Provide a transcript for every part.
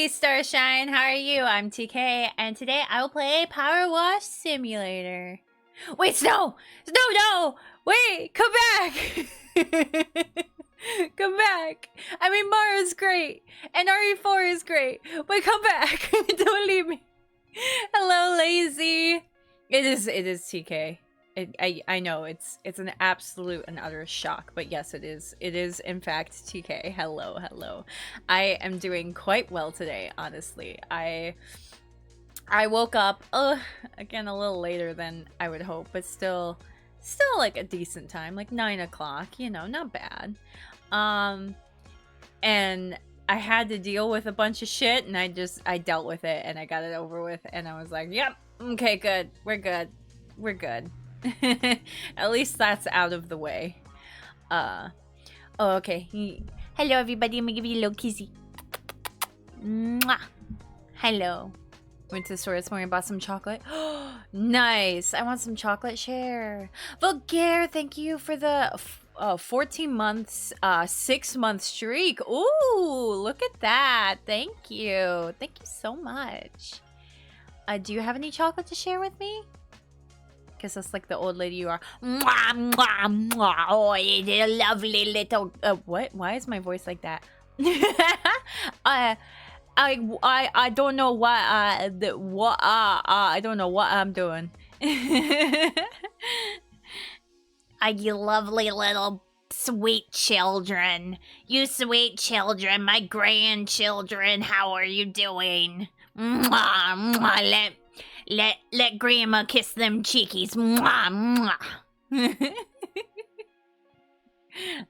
Hey Starshine, how are you? I'm TK, and today I will play PowerWash Simulator. Wait, Snow! Snow, no! Wait, come back! Come back! I mean, Mario's great, and RE4 is great, but come back! Don't leave me! Hello, Lazy! It is TK. I know it's an absolute and utter shock, but yes, it is in fact TK. Hello. I am doing quite well today, honestly. I woke up again a little later than I would hope, but still like a decent time, like 9 o'clock, you know, not bad. And I had to deal with a bunch of shit, and I dealt with it, and I got it over with, and I was like, yep, okay, good, we're good. At least that's out of the way. Oh, okay. Hello, everybody. I'm gonna give you a little kissy. Mwah. Hello. Went to the store this morning, bought some chocolate. Nice. I want some chocolate share. Vulgaire, thank you for the 14 months, 6-month streak. Ooh, look at that. Thank you. Thank you so much. Do you have any chocolate to share with me? Because that's like the old lady you are. Mwah, mwah, mwah. Oh, you're a lovely little. What? Why is my voice like that? I don't know what I don't know what I'm doing. You lovely little sweet children. You sweet children, my grandchildren. How are you doing? Mwah, mwah, let grandma kiss them cheekies. Mwah, mwah.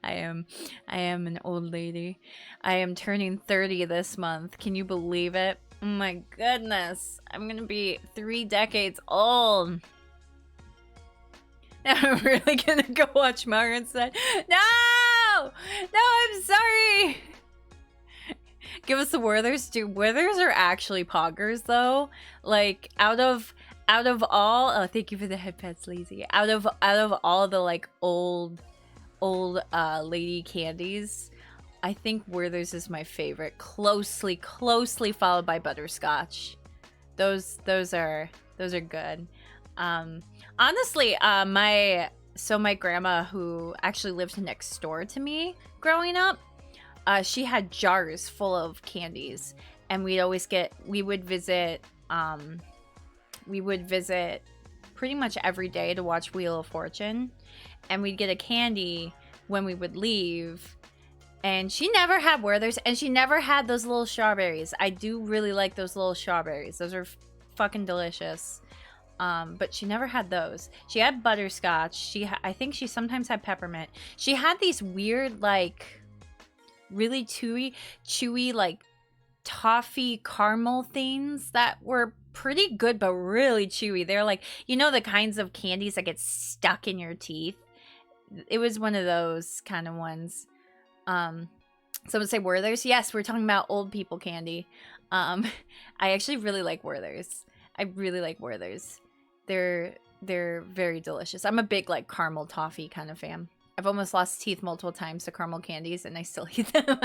I am an old lady. I am turning 30 this month. Can you believe it? Oh my goodness. I'm gonna be 3 decades old. I'm really gonna go watch Mario instead. No! No, I'm sorry! Give us the Werthers. Dude, Werthers are actually poggers though. Like out of all, oh, thank you for the headpats, Lazy. Out of all the like old lady candies, I think Werthers is my favorite. Closely followed by butterscotch. Those are good. Honestly, my grandma, who actually lived next door to me growing up, she had jars full of candies, and we would visit pretty much every day to watch Wheel of Fortune, and we'd get a candy when we would leave. And she never had Werther's, and she never had those little strawberries. I do really like those little strawberries. Those are fucking delicious. But she never had those. She had butterscotch. I think she sometimes had peppermint. She had these weird, like, really chewy, like, toffee caramel things that were pretty good, but really chewy. They're like, you know, the kinds of candies that get stuck in your teeth. It was one of those kind of ones. Someone say Werther's. Yes, we're talking about old people candy. I actually really like Werther's. I really like Werther's. They're very delicious. I'm a big like caramel toffee kind of fan. I've almost lost teeth multiple times to caramel candies, and I still eat them.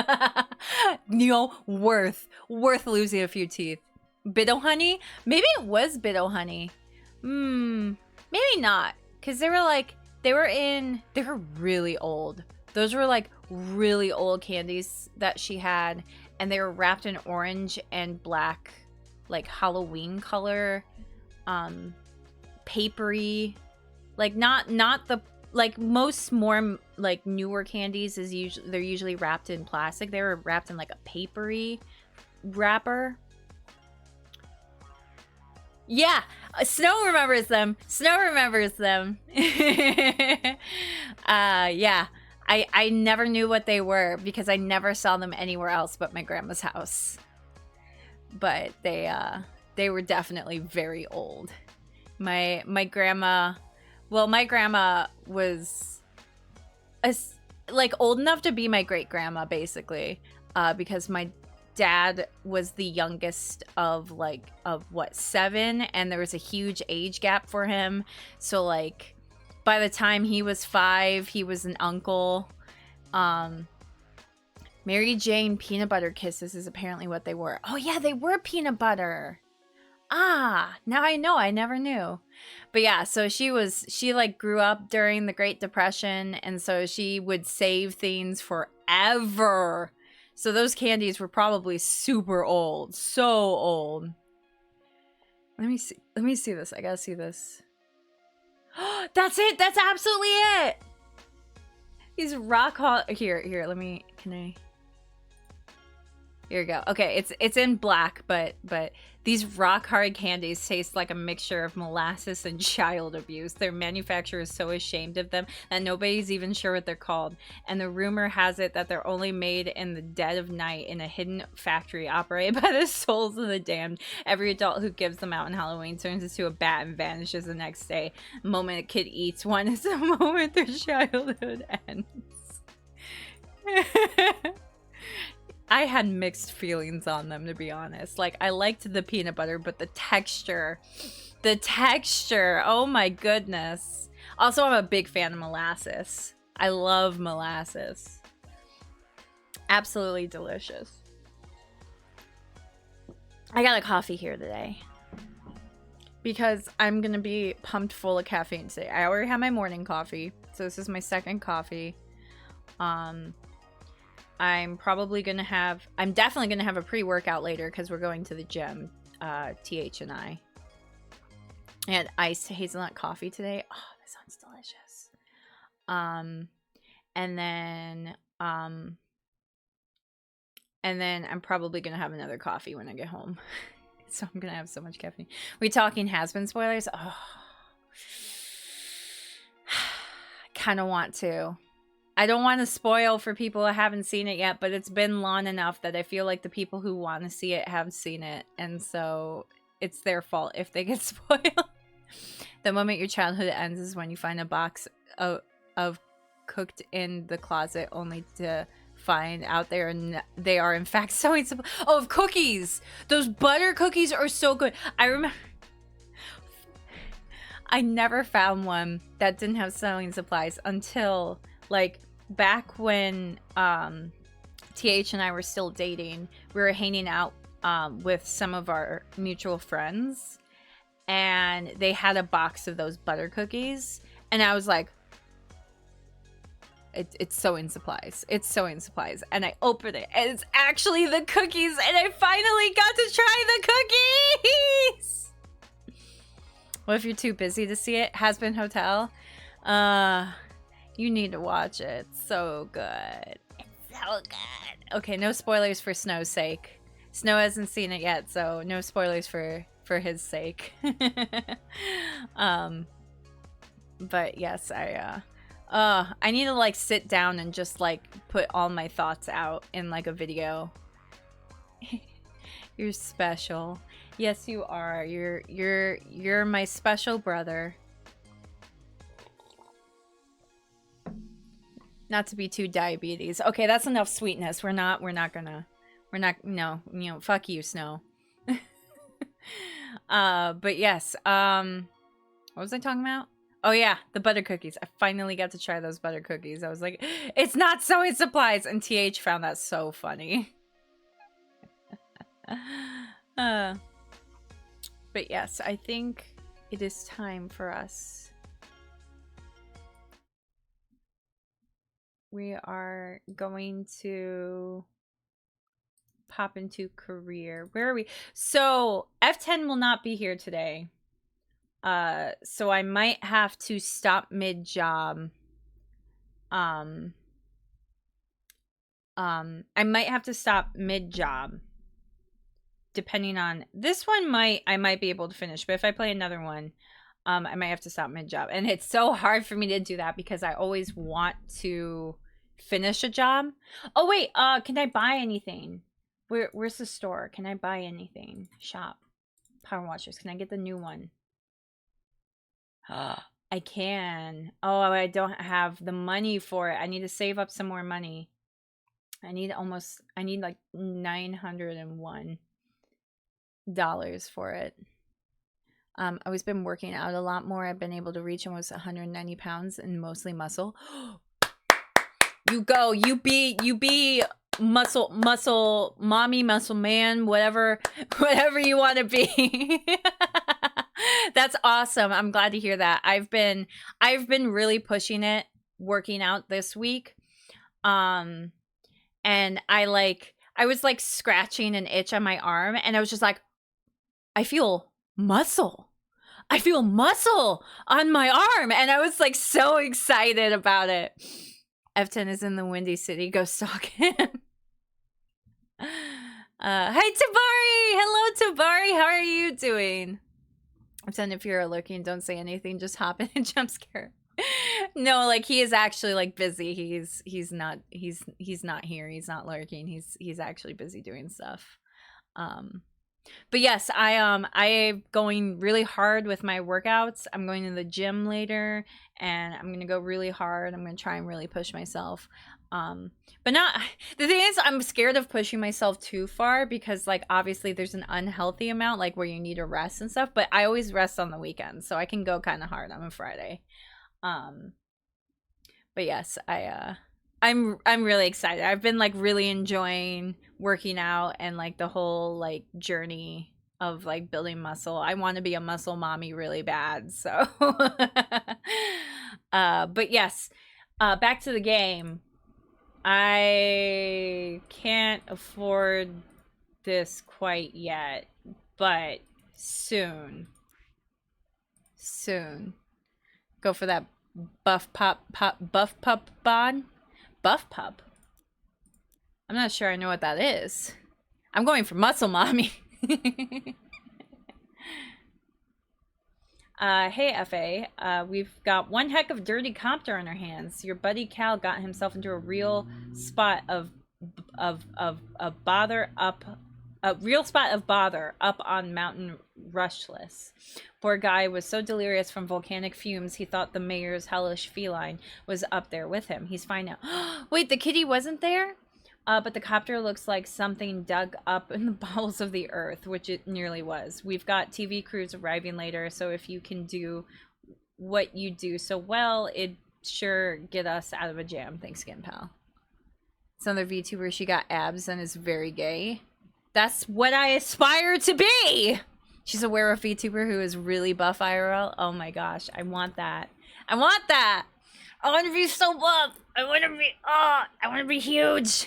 You know, worth losing a few teeth. Biddo honey? Maybe it was Biddo honey. Maybe not, because they were really old. Those were like really old candies that she had, and they were wrapped in orange and black, like Halloween color, papery, like not the, like most more like newer candies they're usually wrapped in plastic. They were wrapped in like a papery wrapper. Yeah, Snow remembers them. Yeah. I never knew what they were because I never saw them anywhere else but my grandma's house. But they were definitely very old. My grandma was like old enough to be my great grandma, basically, because my dad was the youngest of 7, and there was a huge age gap for him. So like by the time he was 5, he was an uncle. Mary Jane peanut butter kisses is apparently what they were. Oh yeah, they were peanut butter. Ah, now I know. I never knew. But yeah, so she like grew up during the Great Depression, and so she would save things forever. So those candies were probably super old. So old. Let me see. Let me see this. I gotta see this. That's it. That's absolutely it. These rock hard. Here. Let me. Can I? Here we go. Okay, it's in black, but these rock hard candies taste like a mixture of molasses and child abuse. Their manufacturer is so ashamed of them that nobody's even sure what they're called. And the rumor has it that they're only made in the dead of night in a hidden factory operated by the souls of the damned. Every adult who gives them out on Halloween turns into a bat and vanishes the next day. The moment a kid eats one is the moment their childhood ends. I had mixed feelings on them, to be honest. Like, I liked the peanut butter, but the texture, oh my goodness. Also, I'm a big fan of molasses. I love molasses. Absolutely delicious. I got a coffee here today because I'm going to be pumped full of caffeine today. I already had my morning coffee, so this is my second coffee. I'm definitely gonna have a pre-workout later because we're going to the gym, TH and I. And iced hazelnut coffee today. Oh, that sounds delicious. And then I'm probably gonna have another coffee when I get home. So I'm gonna have so much caffeine. We talking has-been spoilers? Oh, I kind of want to. I don't want to spoil for people who haven't seen it yet, but it's been long enough that I feel like the people who want to see it have seen it. And so it's their fault if they get spoiled. The moment your childhood ends is when you find a box of cooked in the closet only to find out they are in fact sewing supplies. Oh, of cookies! Those butter cookies are so good. I remember... I never found one that didn't have sewing supplies until... like, back when TH and I were still dating, we were hanging out with some of our mutual friends, and they had a box of those butter cookies, and I was like, it's sewing supplies. It's sewing supplies. And I opened it, and it's actually the cookies, and I finally got to try the cookies! Well, if you're too busy to see it, Has Been Hotel, you need to watch it. It's so good. It's so good. Okay, no spoilers for Snow's sake. Snow hasn't seen it yet, so no spoilers for his sake. But yes, I need to like sit down and just like put all my thoughts out in like a video. You're special. Yes, you are. You're my special brother. Not to be too diabetes. Okay, that's enough sweetness. No, fuck you, Snow. But yes, what was I talking about? Oh yeah, the butter cookies. I finally got to try those butter cookies. I was like, it's not sewing supplies, and TH found that so funny. But yes, I think it is time for us. We are going to pop into career. Where are we? So F10 will not be here today. So I might have to stop mid-job. I might have to stop mid-job. Depending on this one, I might be able to finish, but if I play another one, I might have to stop mid-job. And it's so hard for me to do that because I always want to finish a job. Oh wait, can I buy anything? Where's the store? Can I buy anything? Shop. PowerWashers. Can I get the new one? I can. Oh, I don't have the money for it. I need to save up some more money. I need like $901 for it. I've always been working out a lot more. I've been able to reach almost 190 pounds and mostly muscle. You go. You be muscle mommy, muscle man, whatever you want to be. That's awesome. I'm glad to hear that. I've been really pushing it, working out this week. And I was like scratching an itch on my arm, and I was just like, I feel muscle. I feel muscle on my arm, and I was like so excited about it. F10 is in the Windy City. Go stalk him. Hi Tabari! Hello Tabari, how are you doing? F10, if you're lurking, don't say anything, just hop in and jump scare. No, like he is actually like busy. He's not here. He's not lurking. He's actually busy doing stuff. But yes, I'm going really hard with my workouts. I'm going to the gym later, and I'm gonna go really hard. I'm gonna try and really push myself. But not, the thing is, I'm scared of pushing myself too far, because like obviously there's an unhealthy amount like where you need to rest and stuff, but I always rest on the weekends, so I can go kind of hard on a Friday. But yes, I'm really excited. I've been like really enjoying working out and like the whole like journey of like building muscle. I want to be a muscle mommy really bad, so but yes, back to the game. I can't afford this quite yet, but soon. Go for that buff pup bod. Buff pup? I'm not sure I know what that is. I'm going for muscle mommy. Hey FA, we've got one heck of dirty copter on our hands. Your buddy Cal got himself into a real spot of bother up on Mountain Rushless. Poor guy was so delirious from volcanic fumes he thought the mayor's hellish feline was up there with him. He's fine now. Wait, the kitty wasn't there? But the copter looks like something dug up in the bowels of the earth, which it nearly was. We've got TV crews arriving later, so if you can do what you do so well, it'd sure get us out of a jam. Thanks again, pal. It's another VTuber. She got abs and is very gay. That's what I aspire to be! She's a werewolf VTuber who is really buff IRL. Oh my gosh, I want that. I want that! I want to be so buff! I want to be huge!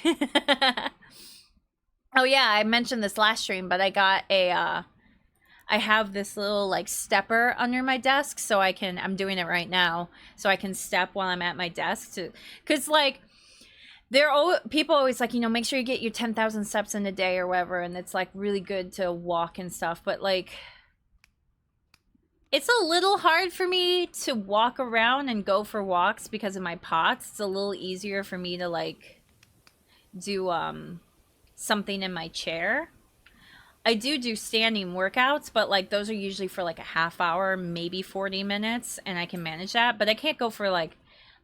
Oh yeah, I mentioned this last stream, but I got a, I have this little, like, stepper under my desk, so I'm doing it right now, so I can step while I'm at my desk because, like, people always like, you know, make sure you get your 10,000 steps in a day or whatever, and it's like really good to walk and stuff, but like it's a little hard for me to walk around and go for walks because of my POTS. It's a little easier for me to like do something in my chair. I do standing workouts, but like those are usually for like a half hour, maybe 40 minutes, and I can manage that, but I can't go for like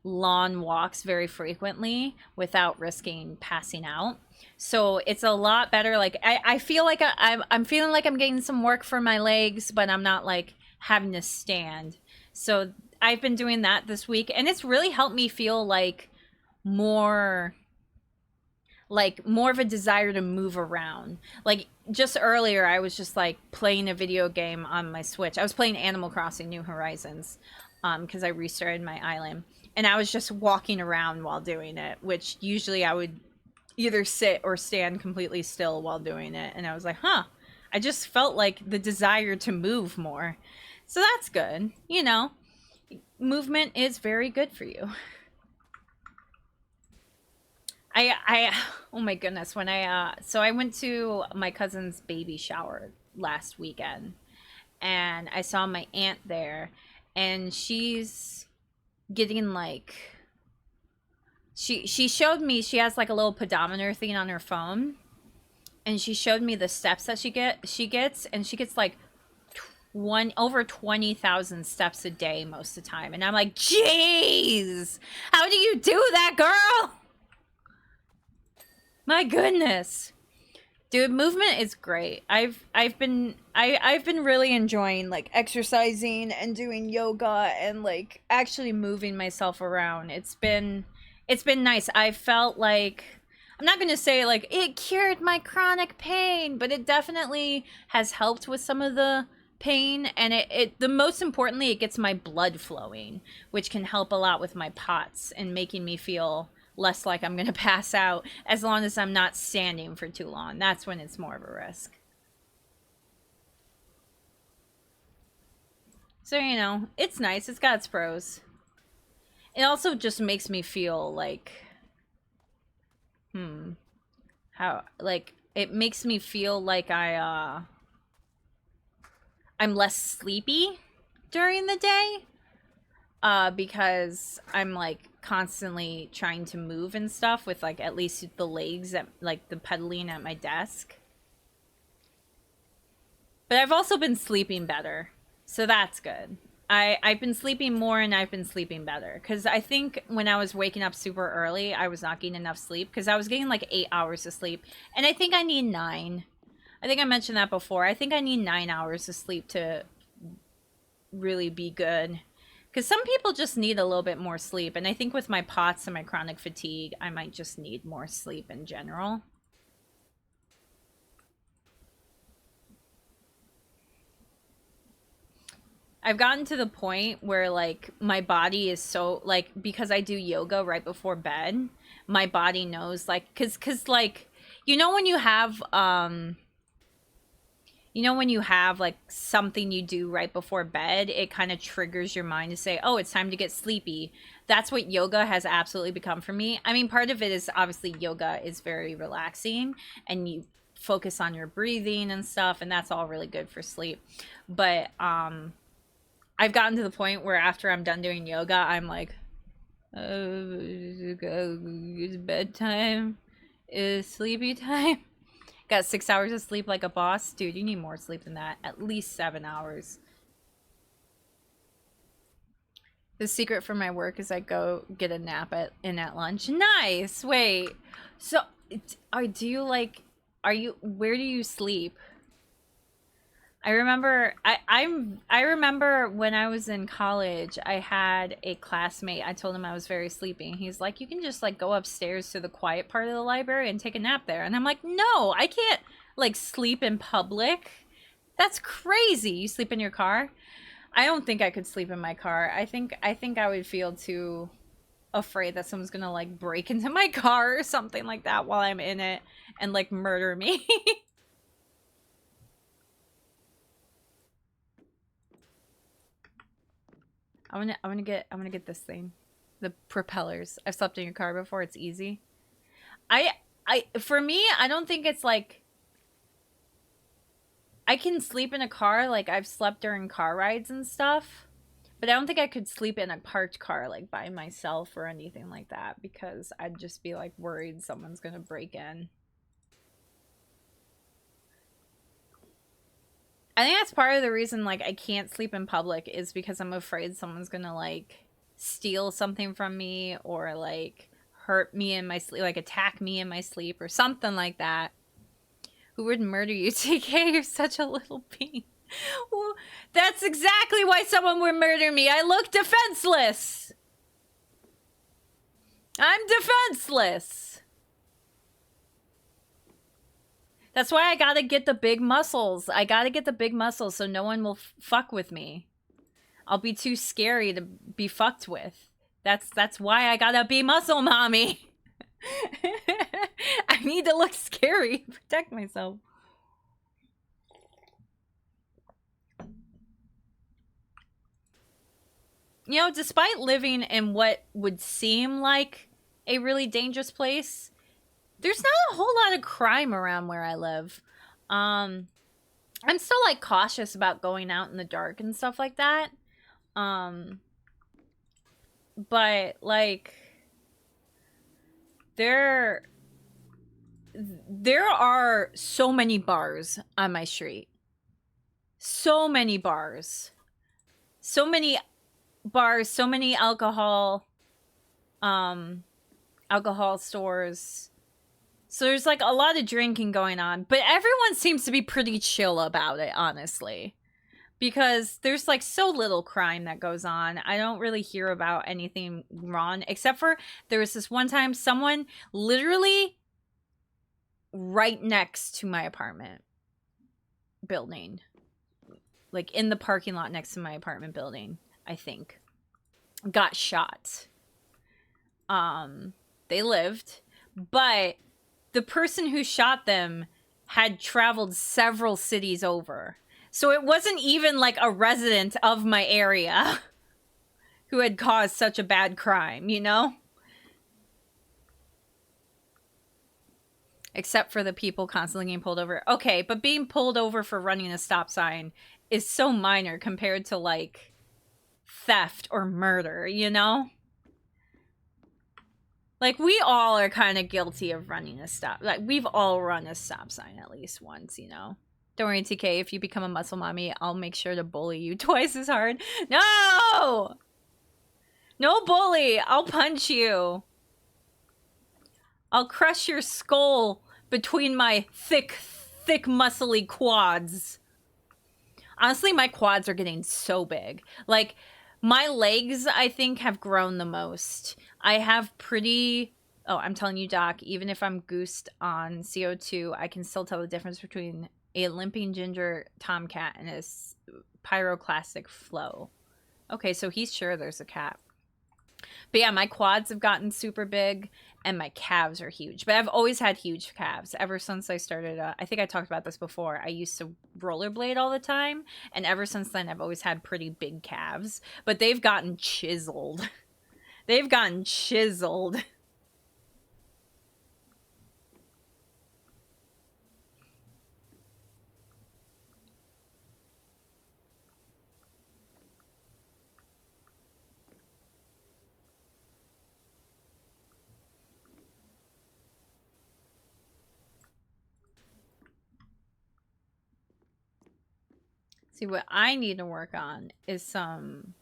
long walks very frequently without risking passing out. So it's a lot better. Like I feel like I'm feeling like I'm getting some work for my legs, but I'm not like having to stand. So I've been doing that this week, and it's really helped me feel like more of a desire to move around. Like just earlier I was just like playing a video game on my Switch. I was playing Animal Crossing New Horizons because I restarted my island. And I was just walking around while doing it, which usually I would either sit or stand completely still while doing it. And I was like, huh, I just felt like the desire to move more. So that's good. You know, movement is very good for you. Oh my goodness. When so I went to my cousin's baby shower last weekend, and I saw my aunt there, and she's getting like, she showed me, she has like a little pedometer thing on her phone, and she showed me the steps that she gets, and she gets like over 20,000 steps a day most of the time. And I'm like, jeez, how do you do that, girl? My goodness. Dude, movement is great. I've been really enjoying like exercising and doing yoga and like actually moving myself around. It's been nice. I felt like I'm not going to say like it cured my chronic pain, but it definitely has helped with some of the pain. And the most importantly, it gets my blood flowing, which can help a lot with my POTS and making me feel less like I'm going to pass out, as long as I'm not standing for too long. That's when it's more of a risk. So, you know, it's nice. It's got its pros. It also just makes me feel like, how, like, it makes me feel like I'm less sleepy during the day, because I'm, like, constantly trying to move and stuff with, like, at least the legs, at, like, the pedaling at my desk. But I've also been sleeping better, so that's good. I've been sleeping more and I've been sleeping better. Because I think when I was waking up super early, I was not getting enough sleep. Because I was getting like 8 hours of sleep. And I think I need 9. I think I mentioned that before. I think I need 9 hours of sleep to really be good. Because some people just need a little bit more sleep. And I think with my POTS and my chronic fatigue, I might just need more sleep in general. I've gotten to the point where, like, my body is so, like, because I do yoga right before bed, my body knows, like, cause like, you know when you have, like, something you do right before bed, it kind of triggers your mind to say, oh, it's time to get sleepy. That's what yoga has absolutely become for me. I mean, part of it is obviously yoga is very relaxing, and you focus on your breathing and stuff, and that's all really good for sleep. But, I've gotten to the point where after I'm done doing yoga, I'm like, it's bedtime, it's sleepy time. Got 6 hours of sleep like a boss. Dude, you need more sleep than that. At least 7 hours. The secret for my work is I go get a nap at lunch. Nice. Wait. So, where do you sleep? I remember I remember when I was in college, I had a classmate. I told him I was very sleepy. He's like, "You can just like go upstairs to the quiet part of the library and take a nap there." And I'm like, "No, I can't like sleep in public. That's crazy. You sleep in your car?" I don't think I could sleep in my car. I think I would feel too afraid that someone's going to like break into my car or something like that while I'm in it and like murder me. I'm gonna get this thing. The propellers. I've slept in your car before. It's easy. For me, I don't think it's like I can sleep in a car. Like I've slept during car rides and stuff, but I don't think I could sleep in a parked car like by myself or anything like that, because I'd just be like worried someone's gonna break in. I think that's part of the reason like I can't sleep in public, is because I'm afraid someone's gonna like steal something from me or like hurt me in my sleep, like attack me in my sleep or something like that. Who would murder you? TK, you're such a little bean. Well, that's exactly why someone would murder me. I look defenseless. I'm defenseless. That's why I gotta get the big muscles. I gotta get the big muscles so no one will fuck with me. I'll be too scary to be fucked with. That's why I gotta be muscle mommy. I need to look scary. Protect myself. You know, despite living in what would seem like a really dangerous place, there's not a whole lot of crime around where I live. I'm still like cautious about going out in the dark and stuff like that. But like there are so many bars on my street. So many bars. So many bars, so many alcohol stores. So there's like a lot of drinking going on, but everyone seems to be pretty chill about it, honestly. Because there's like so little crime that goes on. I don't really hear about anything wrong, except for there was this one time someone literally right next to my apartment building. Like in the parking lot next to my apartment building, I think. Got shot. They lived, but the person who shot them had traveled several cities over. So it wasn't even like a resident of my area who had caused such a bad crime, you know? Except for the people constantly getting pulled over. Okay, but being pulled over for running a stop sign is so minor compared to like theft or murder, you know? Like, we all are kind of guilty of running a stop. Like, we've all run a stop sign at least once, you know? Don't worry, TK, if you become a muscle mommy, I'll make sure to bully you twice as hard. No! No bully! I'll punch you. I'll crush your skull between my thick, muscly quads. Honestly, my quads are getting so big. Like, my legs, I think, have grown the most. I have pretty... Oh, I'm telling you, Doc, even if I'm goosed on CO2, I can still tell the difference between a limping ginger tomcat and a pyroclastic flow. Okay, so he's sure there's a cat. But yeah, my quads have gotten super big and my calves are huge. But I've always had huge calves ever since I started. I think I talked about this before. I used to rollerblade all the time. And ever since then, I've always had pretty big calves. But they've gotten chiseled. They've gotten chiseled. See, what I need to work on is some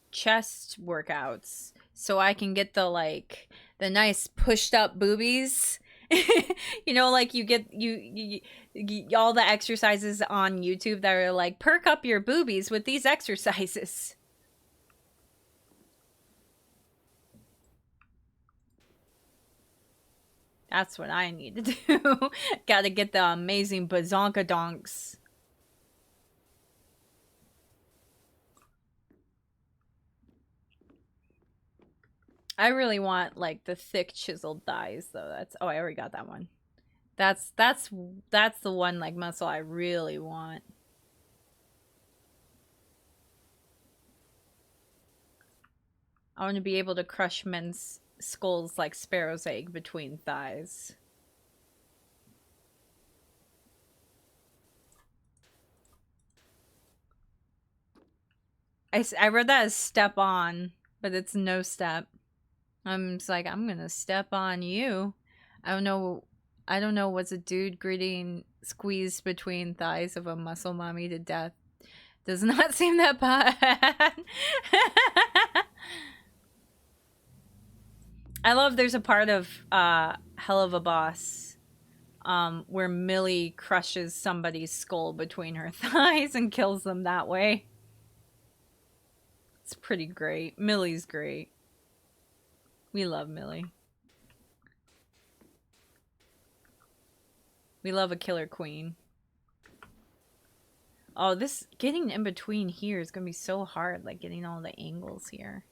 chest workouts so I can get the nice pushed up boobies. You know, like you get you all the exercises on YouTube that are like, perk up your boobies with these exercises. That's what I need to do. Gotta get the amazing bazonka donks. I really want like the thick chiseled thighs though. That's I already got that one. That's the one like muscle I really want. I want to be able to crush men's skulls like sparrow's egg between thighs. I read that as step on, but it's no step. I'm just like, I'm gonna step on you. I don't know what's a dude greeting squeezed between thighs of a muscle mommy to death. Does not seem that bad. I love there's a part of Hell of a Boss where Millie crushes somebody's skull between her thighs and kills them that way. It's pretty great. Millie's great. We love Millie. We love a killer queen. Oh, this getting in between here is gonna be so hard, like getting all the angles here.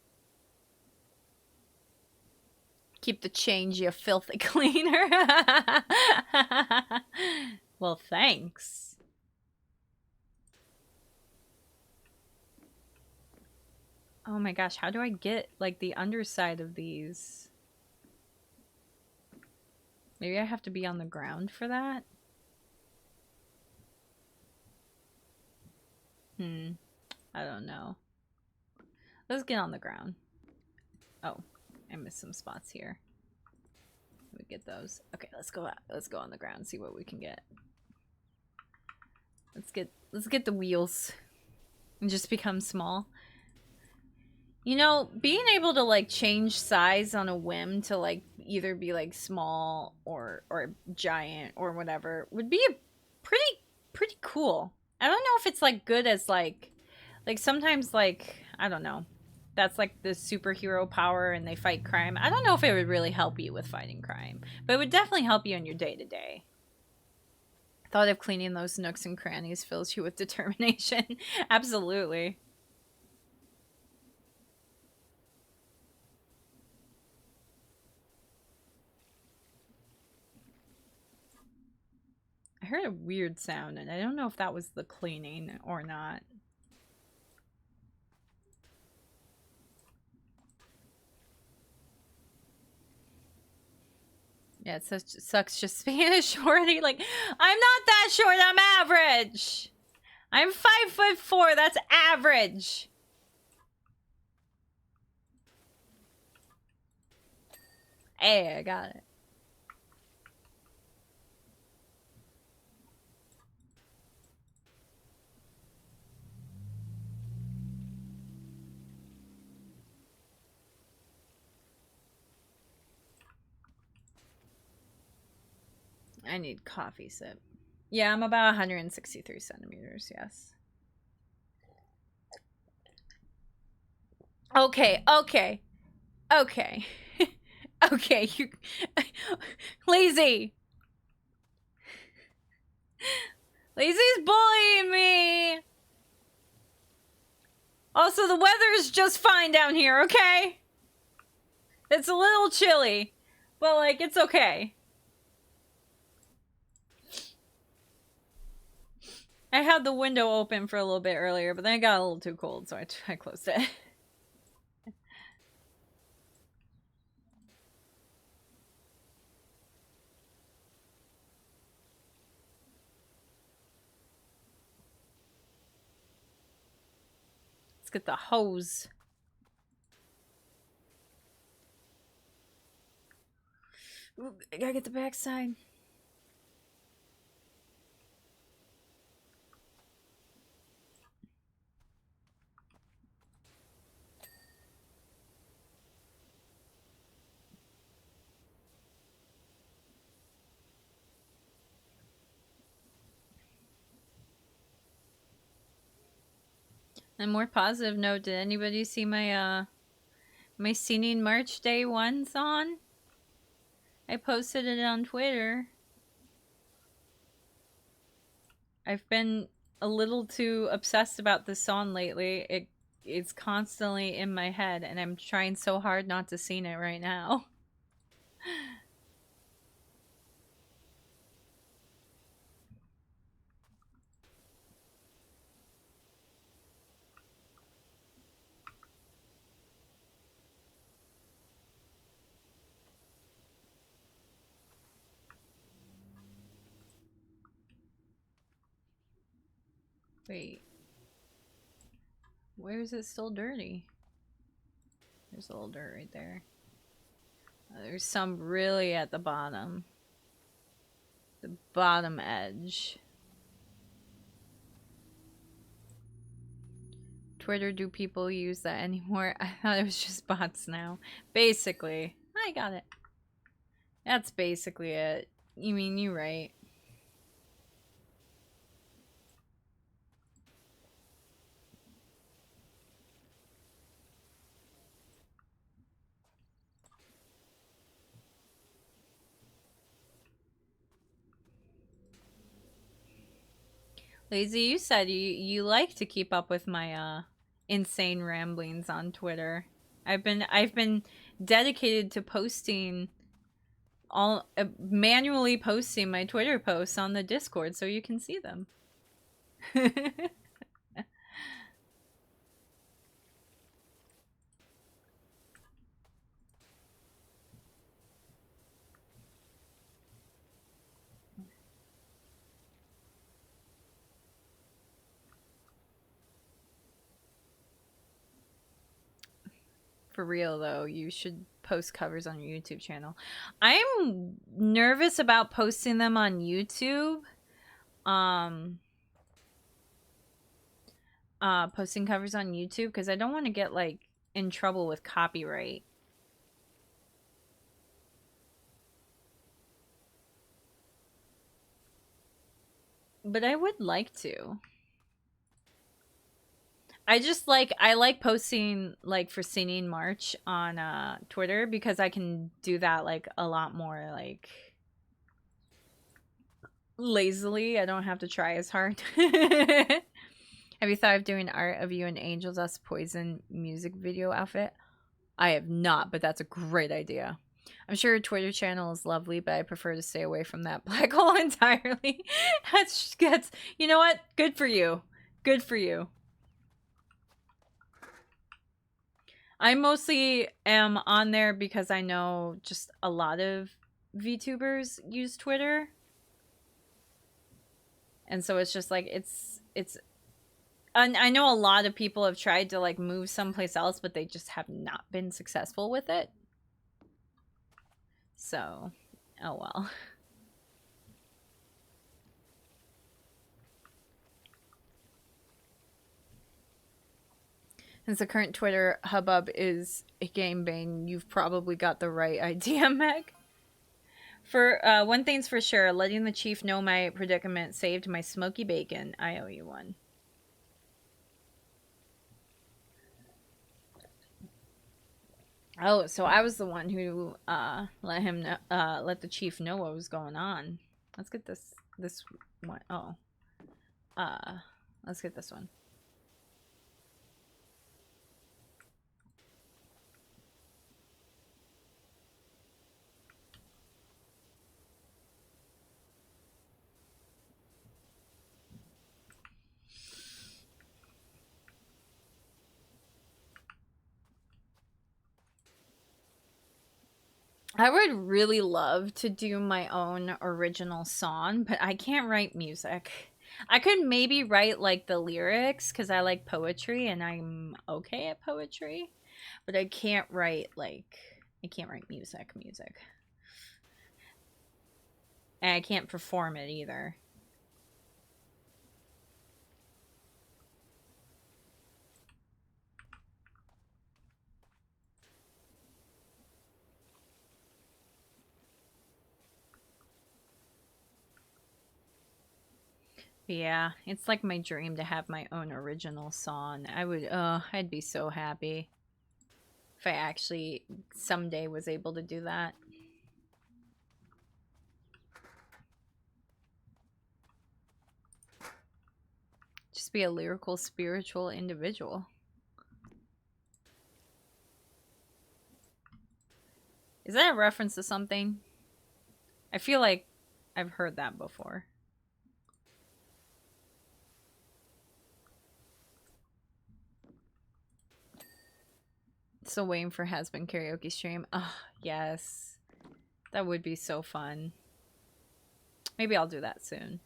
Keep the change, you filthy cleaner. Well, thanks. Oh my gosh, how do I get like the underside of these? Maybe I have to be on the ground for that? I don't know. Let's get on the ground. Oh, I missed some spots here. Let me get those. Okay, let's go on the ground and see what we can get. Let's get the wheels and just become small. You know, being able to like change size on a whim to like either be like small or giant or whatever would be pretty cool. I don't know if it's like good as like sometimes like I don't know. That's like the superhero power and they fight crime. I don't know if it would really help you with fighting crime, but it would definitely help you in your day-to-day. Thought of cleaning those nooks and crannies fills you with determination. Absolutely. I heard a weird sound, and I don't know if that was the cleaning or not. Yeah, it sucks just Spanish already. Like, I'm not that short, I'm average. I'm 5'4", that's average. Hey, I got it. I need coffee sip. Yeah, I'm about 163 centimeters, yes. Okay, okay. Okay. Okay, you... Lazy! Lazy's bullying me! Also, the weather is just fine down here, okay? It's a little chilly, but, like, it's okay. I had the window open for a little bit earlier, but then it got a little too cold, so I closed it. Let's get the hose. Ooh, I gotta get the backside. And more positive note, did anybody see my my singing March Day 1 song? I posted it on Twitter. I've been a little too obsessed about this song lately. It's constantly in my head, and I'm trying so hard not to sing it right now. Wait. Where is it still dirty? There's a little dirt right there. There's some really at the bottom. The bottom edge. Twitter, do people use that anymore? I thought it was just bots now. Basically. I got it. That's basically it. You mean, you're right. Lazy, you said you like to keep up with my insane ramblings on Twitter. I've been dedicated to posting all manually posting my Twitter posts on the Discord so you can see them. For real though, you should post covers on your YouTube channel. I'm nervous about posting them on YouTube. Posting covers on YouTube because I don't want to get like in trouble with copyright. But I would like to. I like posting like for singing March on Twitter because I can do that like a lot more like lazily. I don't have to try as hard. Have you thought of doing art of you and Angel's Us Poison music video outfit? I have not, but that's a great idea. I'm sure your Twitter channel is lovely, but I prefer to stay away from that black hole entirely. That's you know what? Good for you. Good for you. I mostly am on there because I know just a lot of VTubers use Twitter. And so it's just like it's and I know a lot of people have tried to like move someplace else, but they just have not been successful with it. So, oh well. Since the current Twitter hubbub is a game bane, you've probably got the right idea, Meg. For one thing's for sure, letting the chief know my predicament saved my smoky bacon. I owe you one. Oh, so I was the one who let him know, let the chief know what was going on. Let's get this one. Oh, let's get this one. I would really love to do my own original song, but I can't write music. I could maybe write like the lyrics because I like poetry and I'm okay at poetry, but I can't write music. And I can't perform it either. Yeah, it's like my dream to have my own original song. I'd be so happy if I actually someday was able to do that. Just be a lyrical, spiritual individual. Is that a reference to something? I feel like I've heard that before. Still waiting for Has Been Karaoke stream. Oh, yes. That would be so fun. Maybe I'll do that soon.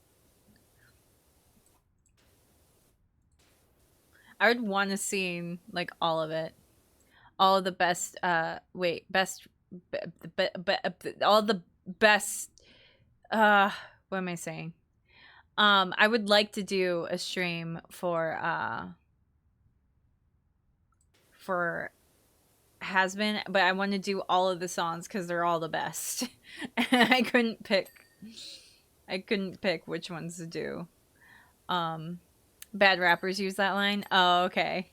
I would want to see like all of it. All of the best all the best what am I saying? I would like to do a stream for Has Been, but I want to do all of the songs because they're all the best. I couldn't pick which ones to do. Bad rappers use that line. Oh, okay.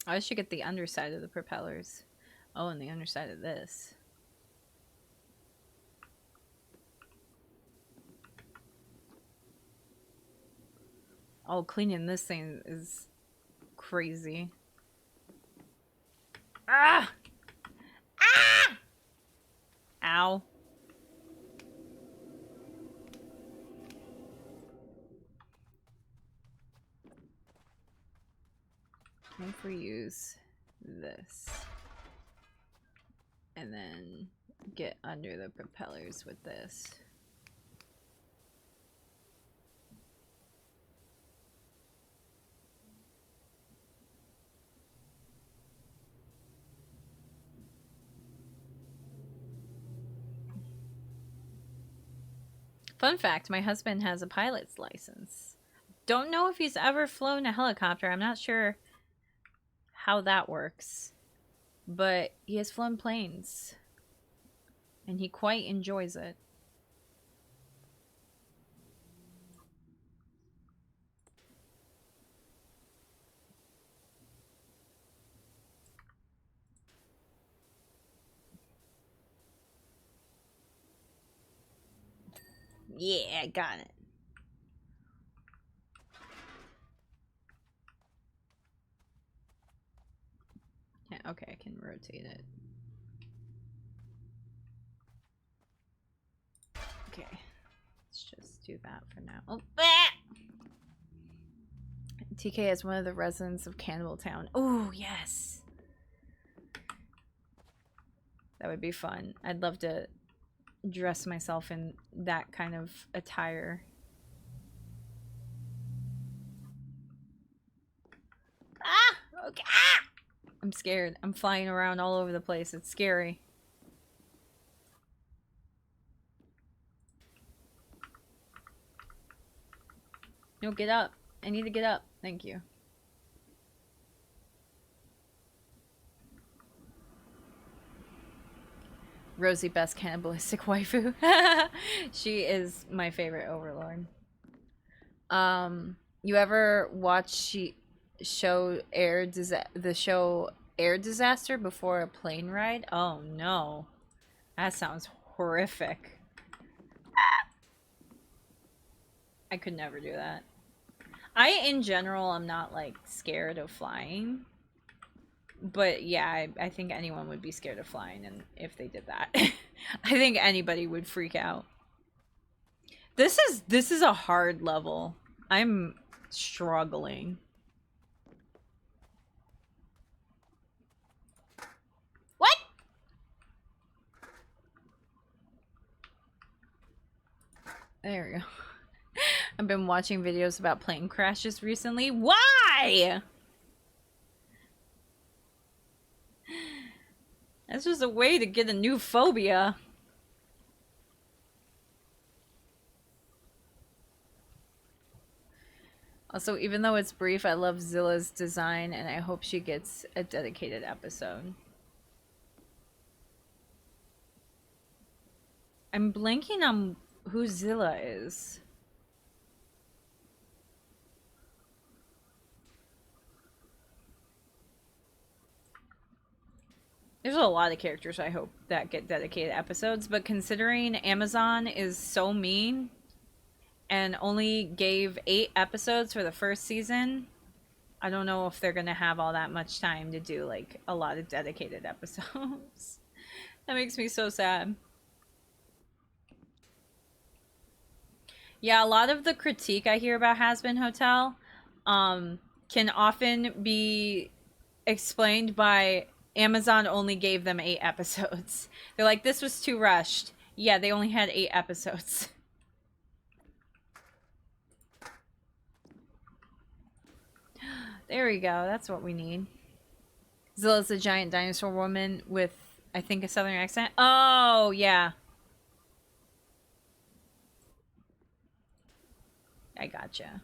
I should get the underside of the propellers. Oh, and the underside of this. Oh, cleaning this thing is crazy. Ah! Ah! Ow. Can we use this? And then get under the propellers with this. Fun fact, my husband has a pilot's license. Don't know if he's ever flown a helicopter. I'm not sure how that works. but he has flown planes, and he quite enjoys it. Yeah, got it. Yeah, okay, I can rotate it. Okay, let's just do that for now. Oh, TK is one of the residents of Cannibal Town. Oh, yes. That would be fun. I'd love to dress myself in that kind of attire. Ah! Okay. Ah! I'm scared. I'm flying around all over the place. It's scary. No, get up. I need to get up. Thank you. Rosie, best cannibalistic waifu. She is my favorite overlord. You ever watch the show Air Disaster before a plane ride? Oh no, that sounds horrific. I could never do that. In general, I'm not like scared of flying. But yeah, I think anyone would be scared of flying, and if they did that, I think anybody would freak out. This is a hard level. I'm struggling. What? There we go. I've been watching videos about plane crashes recently. Why? That's just a way to get a new phobia. Also, even though it's brief, I love Zilla's design, and I hope she gets a dedicated episode. I'm blanking on who Zilla is. There's a lot of characters I hope that get dedicated episodes, but considering Amazon is so mean and only gave 8 episodes for the first season, I don't know if they're gonna have all that much time to do like a lot of dedicated episodes. That makes me so sad. Yeah, a lot of the critique I hear about Has-Been Hotel can often be explained by Amazon only gave them 8 episodes. They're like, this was too rushed. Yeah, they only had 8 episodes. There we go. That's what we need. Zilla's a giant dinosaur woman with, I think, a southern accent. Oh, yeah. I gotcha.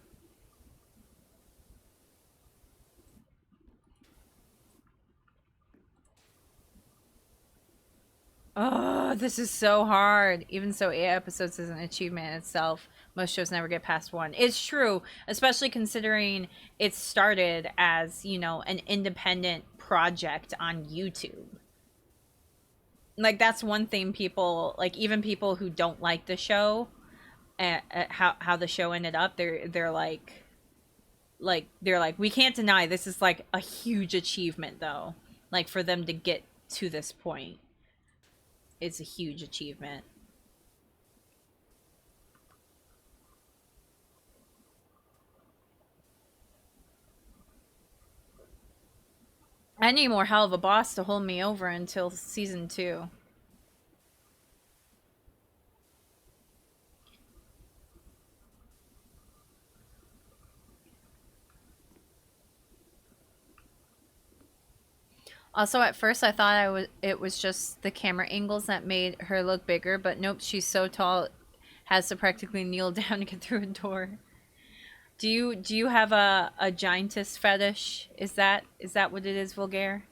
Oh, this is so hard. Even so, 8 episodes is an achievement in itself. Most shows never get past 1. It's true, especially considering it started as, you know, an independent project on YouTube. Like, that's one thing people, like, even people who don't like the show, how the show ended up, they're like, we can't deny this is, like, a huge achievement, though. Like, for them to get to this point. It's a huge achievement. I need more Hell of a Boss to hold me over until season 2. Also, at first I thought it was just the camera angles that made her look bigger, but nope, she's so tall, has to practically kneel down to get through a door. Do you have a giantess fetish? Is that what it is, Vulgaire?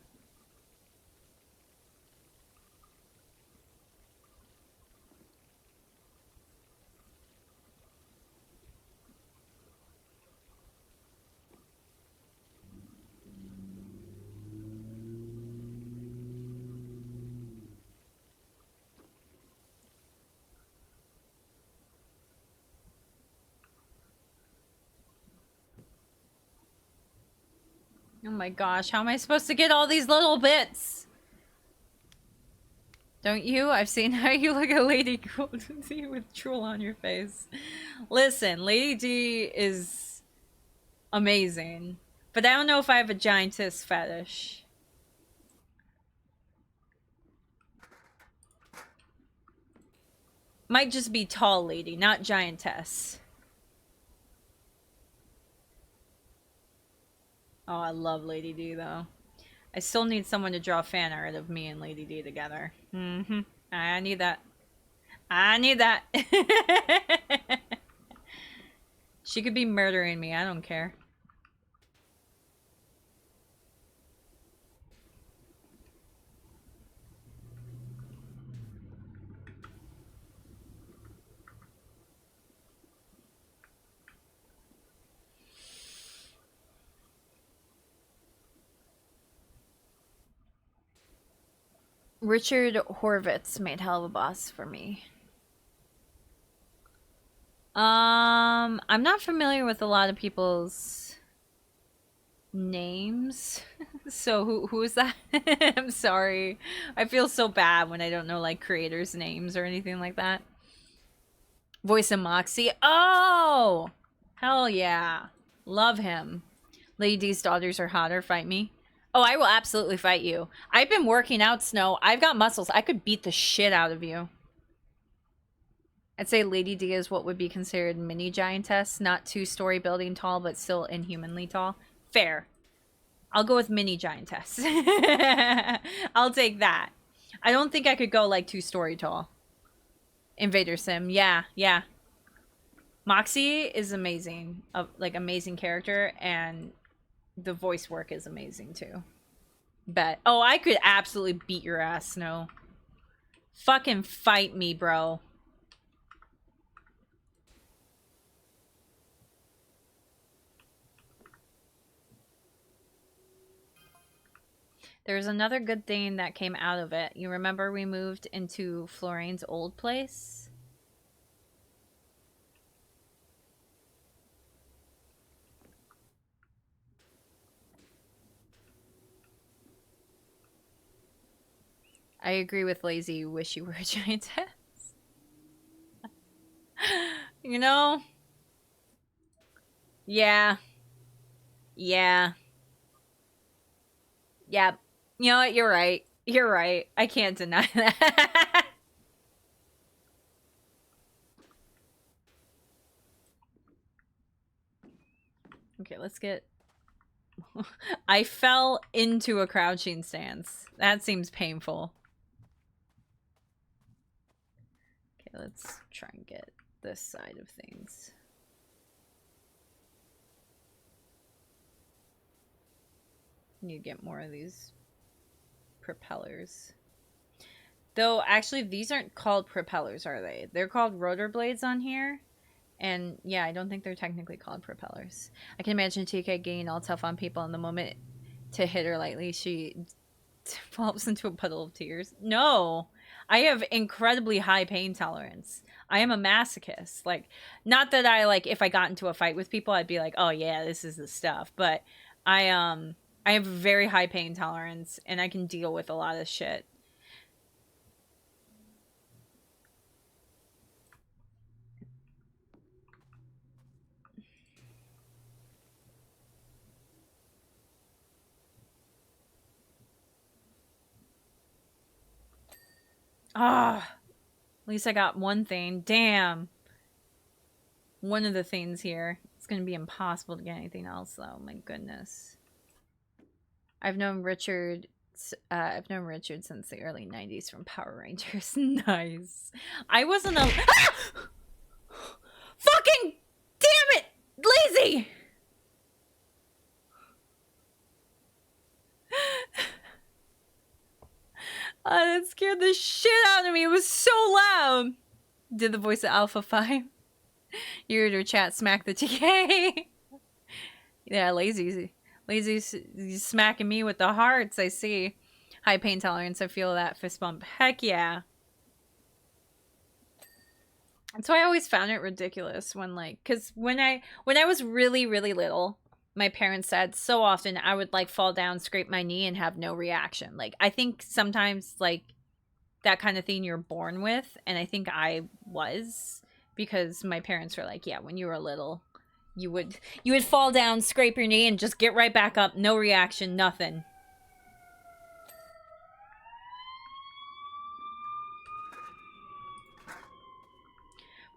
my gosh, how am I supposed to get all these little bits? Don't you? I've seen how you look at Lady Golden Tea with drool on your face. Listen, Lady D is amazing. But I don't know if I have a giantess fetish. Might just be tall lady, not giantess. Oh, I love Lady D though. I still need someone to draw fan art of me and Lady D together. Mm-hmm. I need that. I need that. She could be murdering me. I don't care. Richard Horvitz made hell of a boss for me. I'm not familiar with a lot of people's names. So who is that? I'm sorry. I feel so bad when I don't know like creators' names or anything like that. Voice of Moxie. Oh! Hell yeah. Love him. Lady D's daughters are hotter. Fight me. Oh, I will absolutely fight you. I've been working out, Snow. I've got muscles. I could beat the shit out of you. I'd say Lady D is what would be considered mini giantess. Not 2-story building tall, but still inhumanly tall. Fair. I'll go with mini giantess. I'll take that. I don't think I could go like 2-story tall. Invader Sim. Yeah, yeah. Moxie is amazing. Like, amazing character, and the voice work is amazing too. Bet. Oh, I could absolutely beat your ass, Snow. Fucking fight me, bro. There's another good thing that came out of it. You remember we moved into Florine's old place? I agree with Lazy. Wish you were a giantess. You know? Yeah. Yeah. Yeah. You know what? You're right. You're right. I can't deny that. Okay, let's get... I fell into a crouching stance. That seems painful. Okay, let's try and get this side of things. Need to get more of these propellers. Though, actually, these aren't called propellers, are they? They're called rotor blades on here. And, yeah, I don't think they're technically called propellers. I can imagine TK getting all tough on people, and the moment to hit her lightly, she falls into a puddle of tears. No! I have incredibly high pain tolerance. I am a masochist. Like, not that I, like, if I got into a fight with people, I'd be like, oh, yeah, this is the stuff. But I have very high pain tolerance, and I can deal with a lot of shit. Ah, at least I got one thing. Damn. One of the things here. It's going to be impossible to get anything else, though. My goodness. I've known Richard since the early 90s from Power Rangers. Nice. I wasn't a... Ah! Fucking damn it! Lazy! That scared the shit out of me. It was so loud. Did the voice of Alpha 5. You heard her chat smack the TK. Yeah, Lazy's smacking me with the hearts, I see. High pain tolerance, I feel that fist bump. Heck yeah. That's why I always found it ridiculous when, like, because when I was really, really little, my parents said so often I would like fall down, scrape my knee, and have no reaction. Like, I think sometimes like that kind of thing you're born with, and I think I was, because my parents were like, yeah, when you were little, you would fall down, scrape your knee, and just get right back up, no reaction, nothing.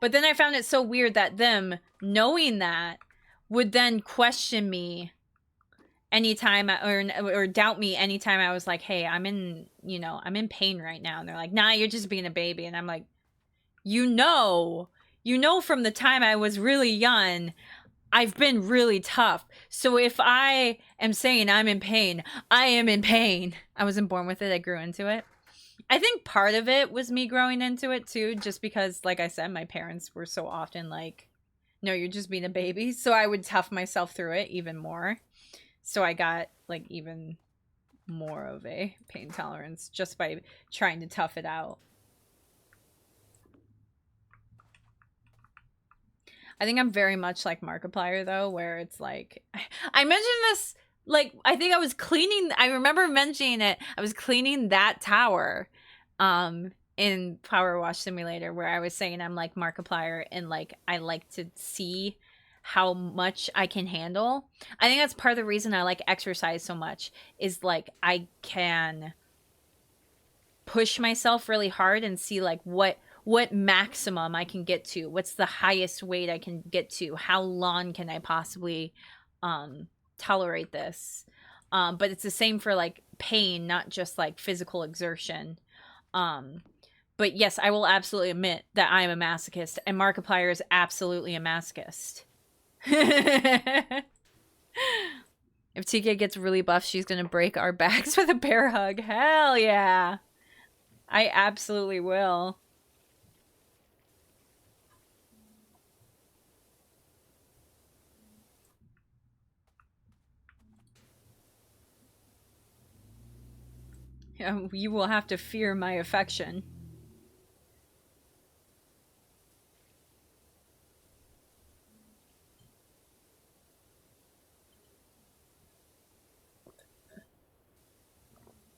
But then I found it so weird that them knowing that would then question me anytime or doubt me anytime I was like, hey, I'm in pain right now. And they're like, nah, you're just being a baby. And I'm like, you know from the time I was really young, I've been really tough. So if I am saying I'm in pain, I am in pain. I wasn't born with it. I grew into it. I think part of it was me growing into it too, just because, like I said, my parents were so often like, no, you're just being a baby. So I would tough myself through it even more. So I got like even more of a pain tolerance just by trying to tough it out. I think I'm very much like Markiplier though, where it's like, I mentioned this, like, I think I was cleaning, I remember mentioning it, I was cleaning that tower in PowerWash Simulator, where I was saying I'm like Markiplier and like I like to see how much I can handle. I think that's part of the reason I like exercise so much, is like I can push myself really hard and see like what maximum I can get to, what's the highest weight I can get to, how long can I possibly tolerate this. But it's the same for like pain, not just like physical exertion. But yes, I will absolutely admit that I am a masochist, and Markiplier is absolutely a masochist. If TK gets really buff, she's gonna break our backs with a bear hug. Hell yeah. I absolutely will. You will have to fear my affection.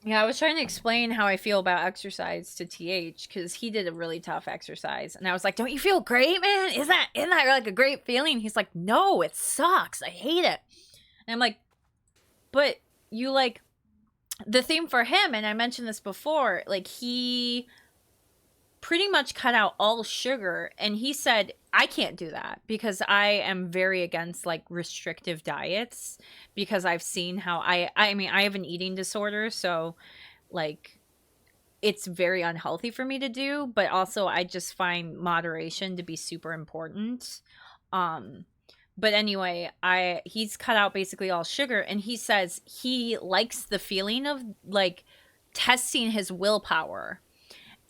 Yeah, I was trying to explain how I feel about exercise to TH, because he did a really tough exercise. And I was like, don't you feel great, man? Isn't that like a great feeling? He's like, no, it sucks. I hate it. And I'm like, but you like, the theme for him, and I mentioned this before, like he pretty much cut out all sugar, and he said, I can't do that because I am very against like restrictive diets, because I've seen how I mean, I have an eating disorder, so like it's very unhealthy for me to do, but also I just find moderation to be super important. But anyway, he's cut out basically all sugar, and he says he likes the feeling of like testing his willpower,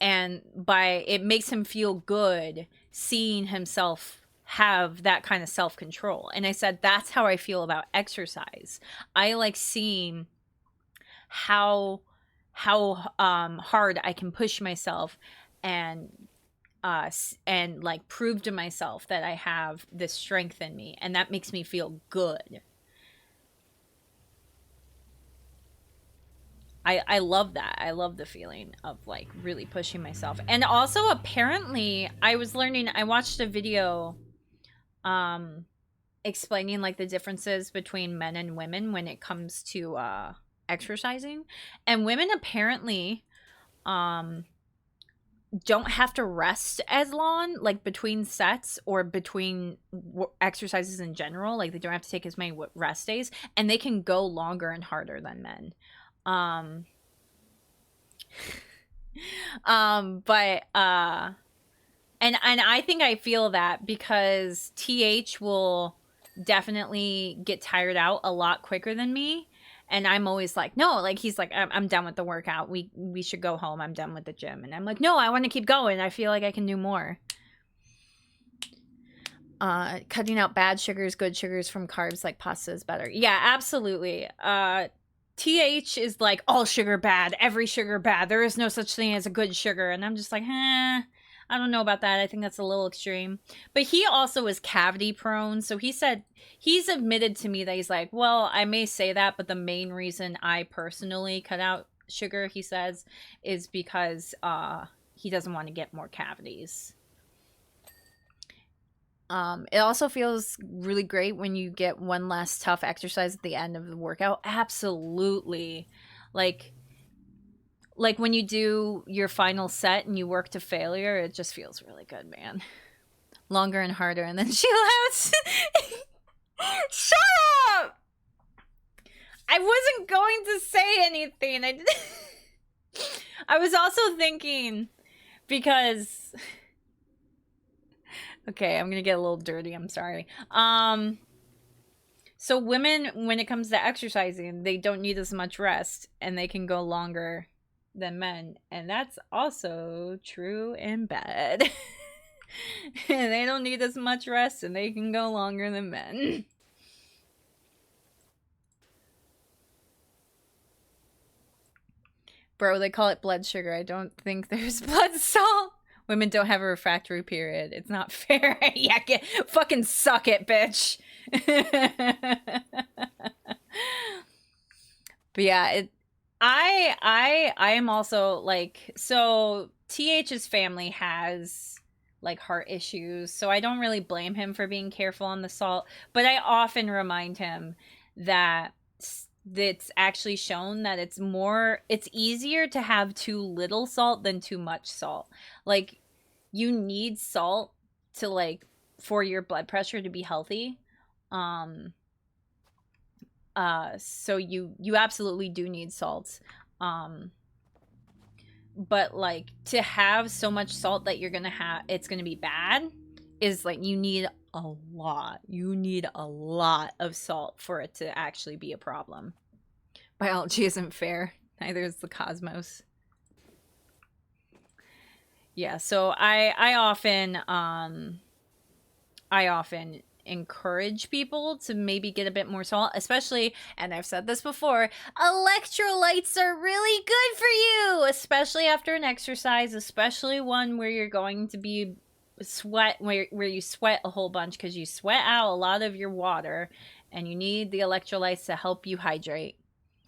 and it makes him feel good seeing himself have that kind of self-control. And I said, that's how I feel about exercise. I like seeing how hard I can push myself and like prove to myself that I have this strength in me, and that makes me feel good. I love that. I love the feeling of like really pushing myself. And also apparently I was learning, I watched a video explaining like the differences between men and women when it comes to exercising. And women apparently don't have to rest as long, like between sets or between exercises in general. Like they don't have to take as many rest days, and they can go longer and harder than men. But and I think I feel that because TH will definitely get tired out a lot quicker than me. And I'm always like, no, like he's like, I'm done with the workout. We should go home. I'm done with the gym. And I'm like, no, I want to keep going. I feel like I can do more. Cutting out bad sugars, good sugars from carbs like pasta is better. Yeah, absolutely. TH is like all sugar bad, every sugar bad. There is no such thing as a good sugar. And I'm just like, I don't know about that. I think that's a little extreme. But he also is cavity prone. So he said, he's admitted to me that he's like, well, I may say that, but the main reason I personally cut out sugar, he says, is because he doesn't want to get more cavities. It also feels really great when you get one last tough exercise at the end of the workout. Absolutely. Like when you do your final set and you work to failure, it just feels really good, man. Longer and harder, and then she laughs. Shut up! I wasn't going to say anything. I was also thinking, because okay, I'm gonna get a little dirty, I'm sorry. So women, when it comes to exercising, they don't need as much rest, and they can go longer than men, and that's also true in bed. They don't need as much rest, and they can go longer than men. Bro, they call it blood sugar. I don't think there's blood salt. Women don't have a refractory period. It's not fair. Yeah, fucking suck it, bitch. But yeah, I am also like, so TH's family has like heart issues, so I don't really blame him for being careful on the salt, but I often remind him that it's actually shown that it's easier to have too little salt than too much salt. Like, you need salt to, like, for your blood pressure to be healthy. So you absolutely do need salt. But like, to have so much salt that it's gonna be bad is like, you need a lot. You need a lot of salt for it to actually be a problem. Biology isn't fair. Neither is the cosmos. Yeah, so I often encourage people to maybe get a bit more salt, especially, and I've said this before, electrolytes are really good for you, especially after an exercise, especially one where you're going to be where you sweat a whole bunch, because you sweat out a lot of your water, and you need the electrolytes to help you hydrate.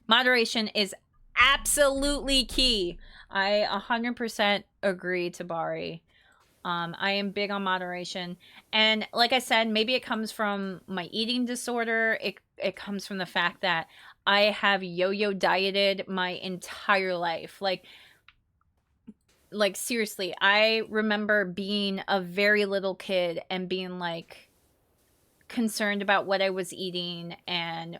Moderation is absolutely key. I 100% agree, Tabari. I am big on moderation. And like I said, maybe it comes from my eating disorder. It comes from the fact that I have yo-yo dieted my entire life. Like seriously, I remember being a very little kid and being like concerned about what I was eating, and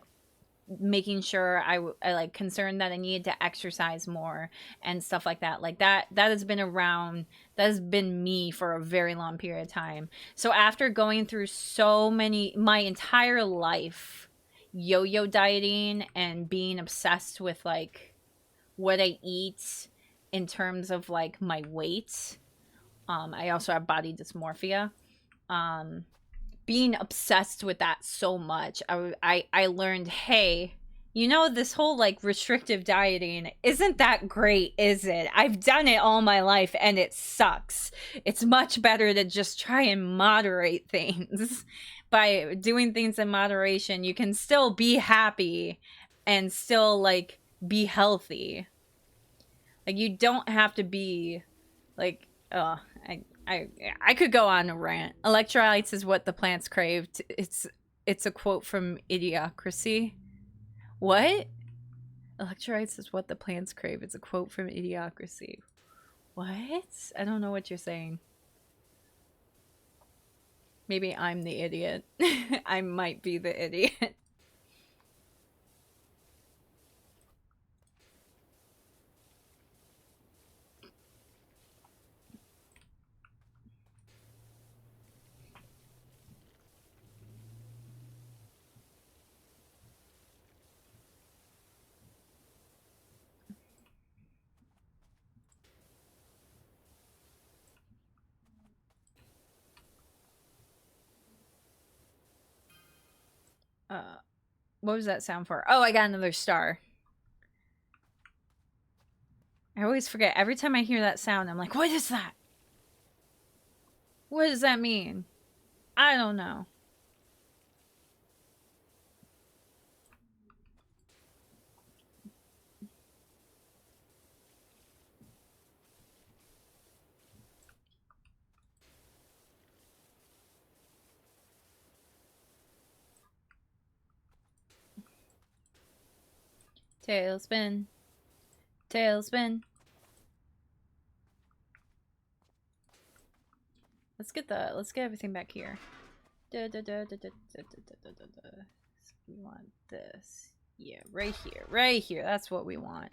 making sure I like concerned that I needed to exercise more and stuff like that. Like that has been around, that has been me for a very long period of time. So after going through my entire life yo-yo dieting and being obsessed with like what I eat in terms of like my weight, I also have body dysmorphia. Being obsessed with that so much, I learned, hey, you know, this whole like restrictive dieting isn't that great, is it? I've done it all my life and it sucks. It's much better to just try and moderate things. By doing things in moderation, you can still be happy and still like be healthy. Like, you don't have to be like, I could go on a rant. Electrolytes is what the plants craved. It's a quote from Idiocracy. What? Electrolytes is what the plants crave. It's a quote from Idiocracy. What? I don't know what you're saying. Maybe I'm the idiot. I might be the idiot. What was that sound for? Oh, I got another star. I always forget. Every time I hear that sound, I'm like, what is that? What does that mean? I don't know. Tailspin. Tailspin. Let's get everything back here. We want this. Yeah, right here. Right here. That's what we want.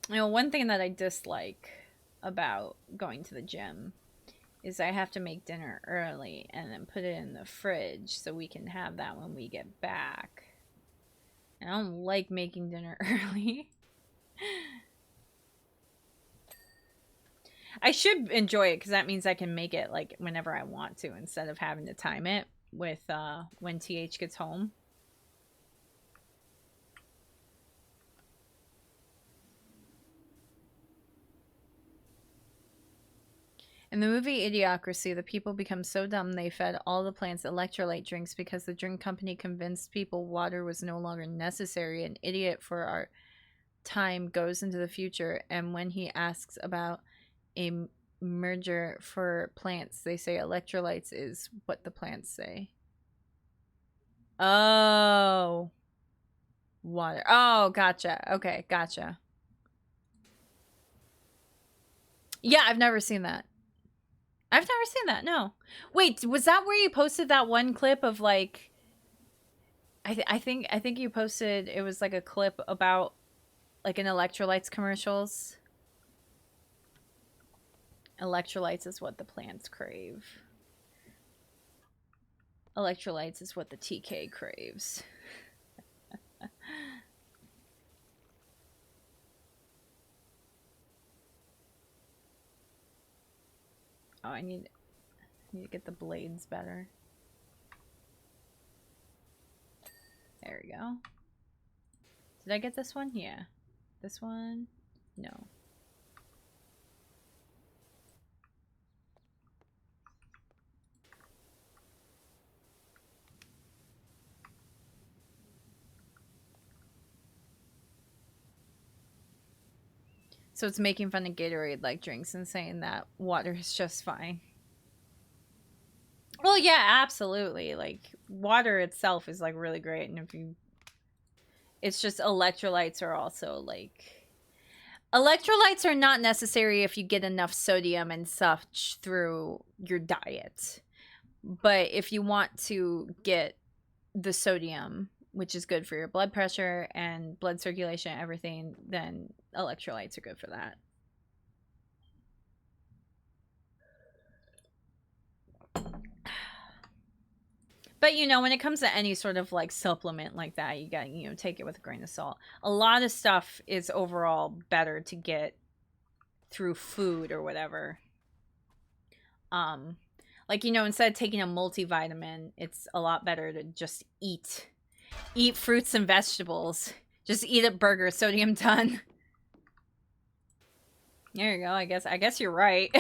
You know, one thing that I dislike about going to the gym is I have to make dinner early and then put it in the fridge so we can have that when we get back. And I don't like making dinner early. I should enjoy it because that means I can make it like whenever I want to instead of having to time it with when TH gets home. In the movie Idiocracy, the people become so dumb they fed all the plants electrolyte drinks because the drink company convinced people water was no longer necessary. An idiot for our time goes into the future, and when he asks about a merger for plants, they say electrolytes is what the plants say. Oh. Water. Oh, gotcha. Okay, gotcha. Yeah, I've never seen that. I've never seen that. No. Wait, was that where you posted that one clip of like I think you posted it was like a clip about like an electrolytes commercials. Electrolytes is what the plants crave. Electrolytes is what the TK craves. Oh, I need to get the blades better. There we go. Did I get this one? Yeah. This one? No. So it's making fun of Gatorade like drinks and saying that water is just fine. Well, yeah, absolutely. Like water itself is like really great, and if you, it's just electrolytes are also like electrolytes are not necessary if you get enough sodium and such through your diet. But if you want to get the sodium, which is good for your blood pressure and blood circulation, everything, then electrolytes are good for that. But you know, when it comes to any sort of like supplement like that, you got, you know, take it with a grain of salt. A lot of stuff is overall better to get through food or whatever. Like, you know, instead of taking a multivitamin, it's a lot better to just eat fruits and vegetables. Just eat a burger, sodium ton. There you go. I guess you're right.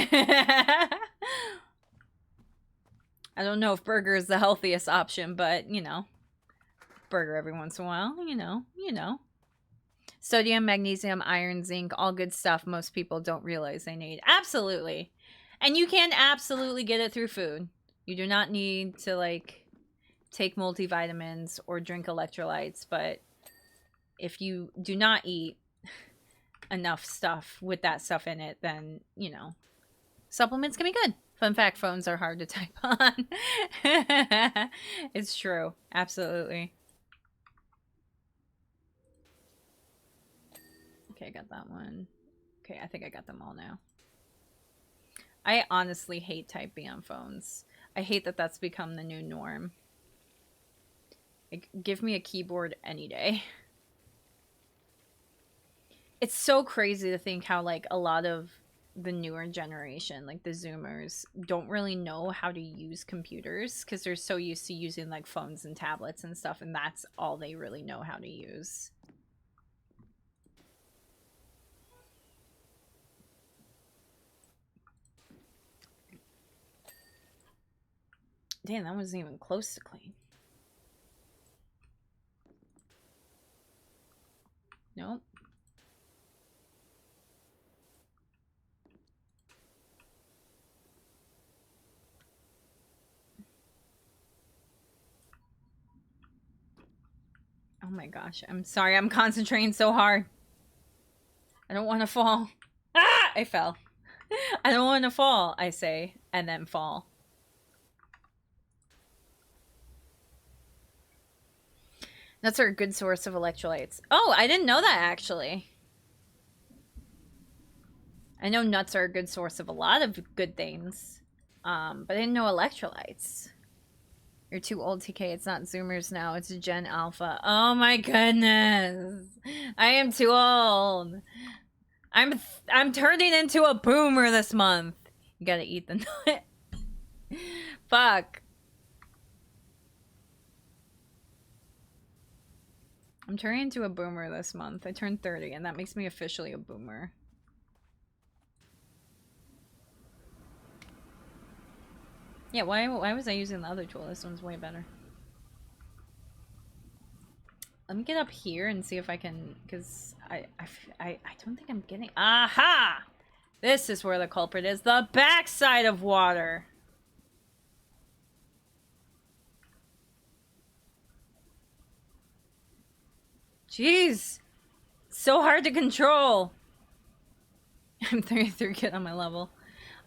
I don't know if burger is the healthiest option, but you know, burger every once in a while, you know. Sodium, magnesium, iron, zinc, all good stuff most people don't realize they need. Absolutely. And you can absolutely get it through food. You do not need to like take multivitamins or drink electrolytes, but if you do not eat enough stuff with that stuff in it, then, you know, supplements can be good. Fun fact, phones are hard to type on. It's true. Absolutely. Okay, I got that one. Okay, I think I got them all now. I honestly hate typing on phones. I hate that that's become the new norm. Like, give me a keyboard any day. It's so crazy to think how, like, a lot of the newer generation, like the Zoomers, don't really know how to use computers because they're so used to using like phones and tablets and stuff, and that's all they really know how to use. Damn, that wasn't even close to clean. Nope. Oh my gosh, I'm sorry, I'm concentrating so hard. I don't want to fall. Ah! I fell. I don't want to fall, I say, and then fall. Nuts are a good source of electrolytes. Oh, I didn't know that, actually. I know nuts are a good source of a lot of good things, but I didn't know electrolytes. You're too old, TK. It's not Zoomers now. It's Gen Alpha. Oh my goodness. I am too old. I'm turning into a boomer this month. You gotta eat the nut. Fuck. I'm turning into a boomer this month. I turned 30, and that makes me officially a boomer. Yeah, why was I using the other tool? This one's way better. Let me get up here and see if I can, because I don't think I'm getting... Aha! This is where the culprit is. The backside of water. Jeez. So hard to control. I'm 33, get on my level.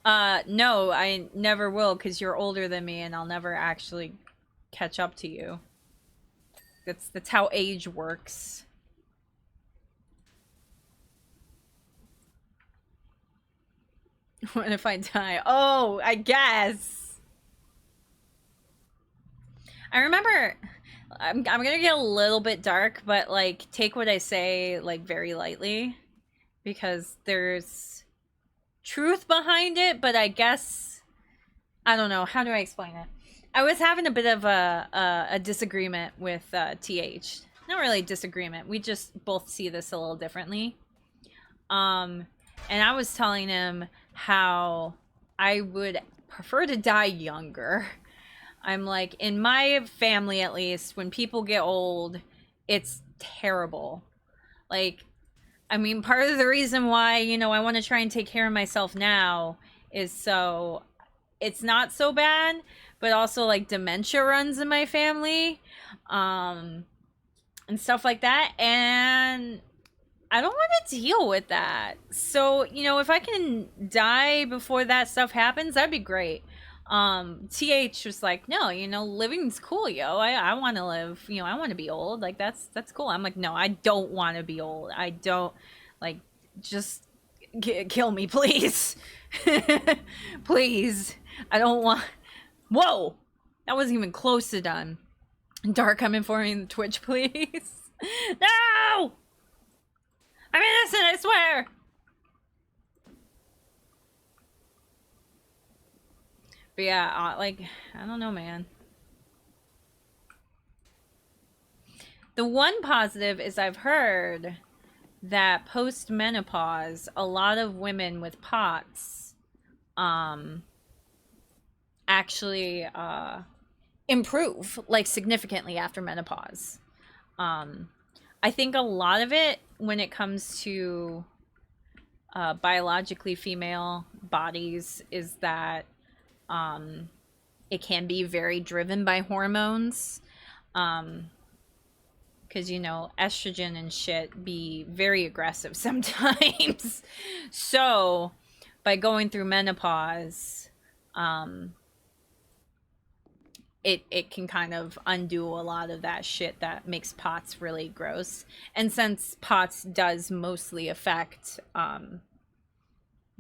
No, I never will, because you're older than me and I'll never actually catch up to you. That's how age works. What if I die? Oh, I guess. I remember... I'm gonna get a little bit dark, but, like, take what I say, like, very lightly. Because there's truth behind it, but I guess... I don't know. How do I explain it? I was having a bit of a disagreement with TH. Not really disagreement. We just both see this a little differently. And I was telling him how I would prefer to die younger. I'm like, in my family at least, when people get old, it's terrible. Like, I mean, part of the reason why, you know, I want to try and take care of myself now is so it's not so bad, but also like dementia runs in my family, and stuff like that. And I don't want to deal with that. So, you know, if I can die before that stuff happens, that'd be great. TH was like, no, you know, living's cool, yo. I want to live, you know, I want to be old. Like, that's cool. I'm like, no, I don't want to be old. I don't, like, just kill me, please. Please. I don't want, whoa, that wasn't even close to done. Dark coming for me in Twitch, please. No! I'm innocent, I swear! But yeah, like, I don't know, man. The one positive is I've heard that post-menopause, a lot of women with POTS, actually, improve, like, significantly after menopause. I think a lot of it, when it comes to biologically female bodies, is that it can be very driven by hormones. Because, you know, estrogen and shit be very aggressive sometimes. So, by going through menopause, it can kind of undo a lot of that shit that makes POTS really gross. And since POTS does mostly affect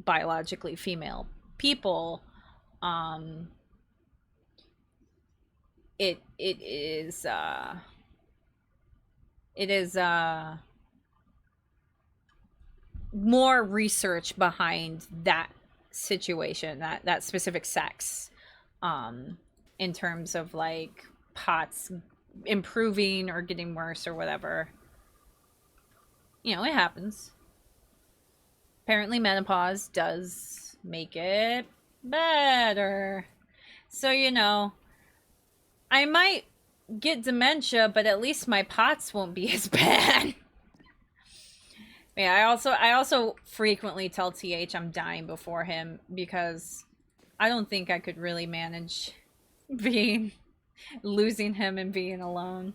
biologically female people, it is more research behind that situation, that specific sex, in terms of like POTS improving or getting worse or whatever. You know, it happens. Apparently menopause does make it better. So, you know, I might get dementia, but at least my POTS won't be as bad. Yeah, I also frequently tell TH I'm dying before him because I don't think I could really manage losing him and being alone.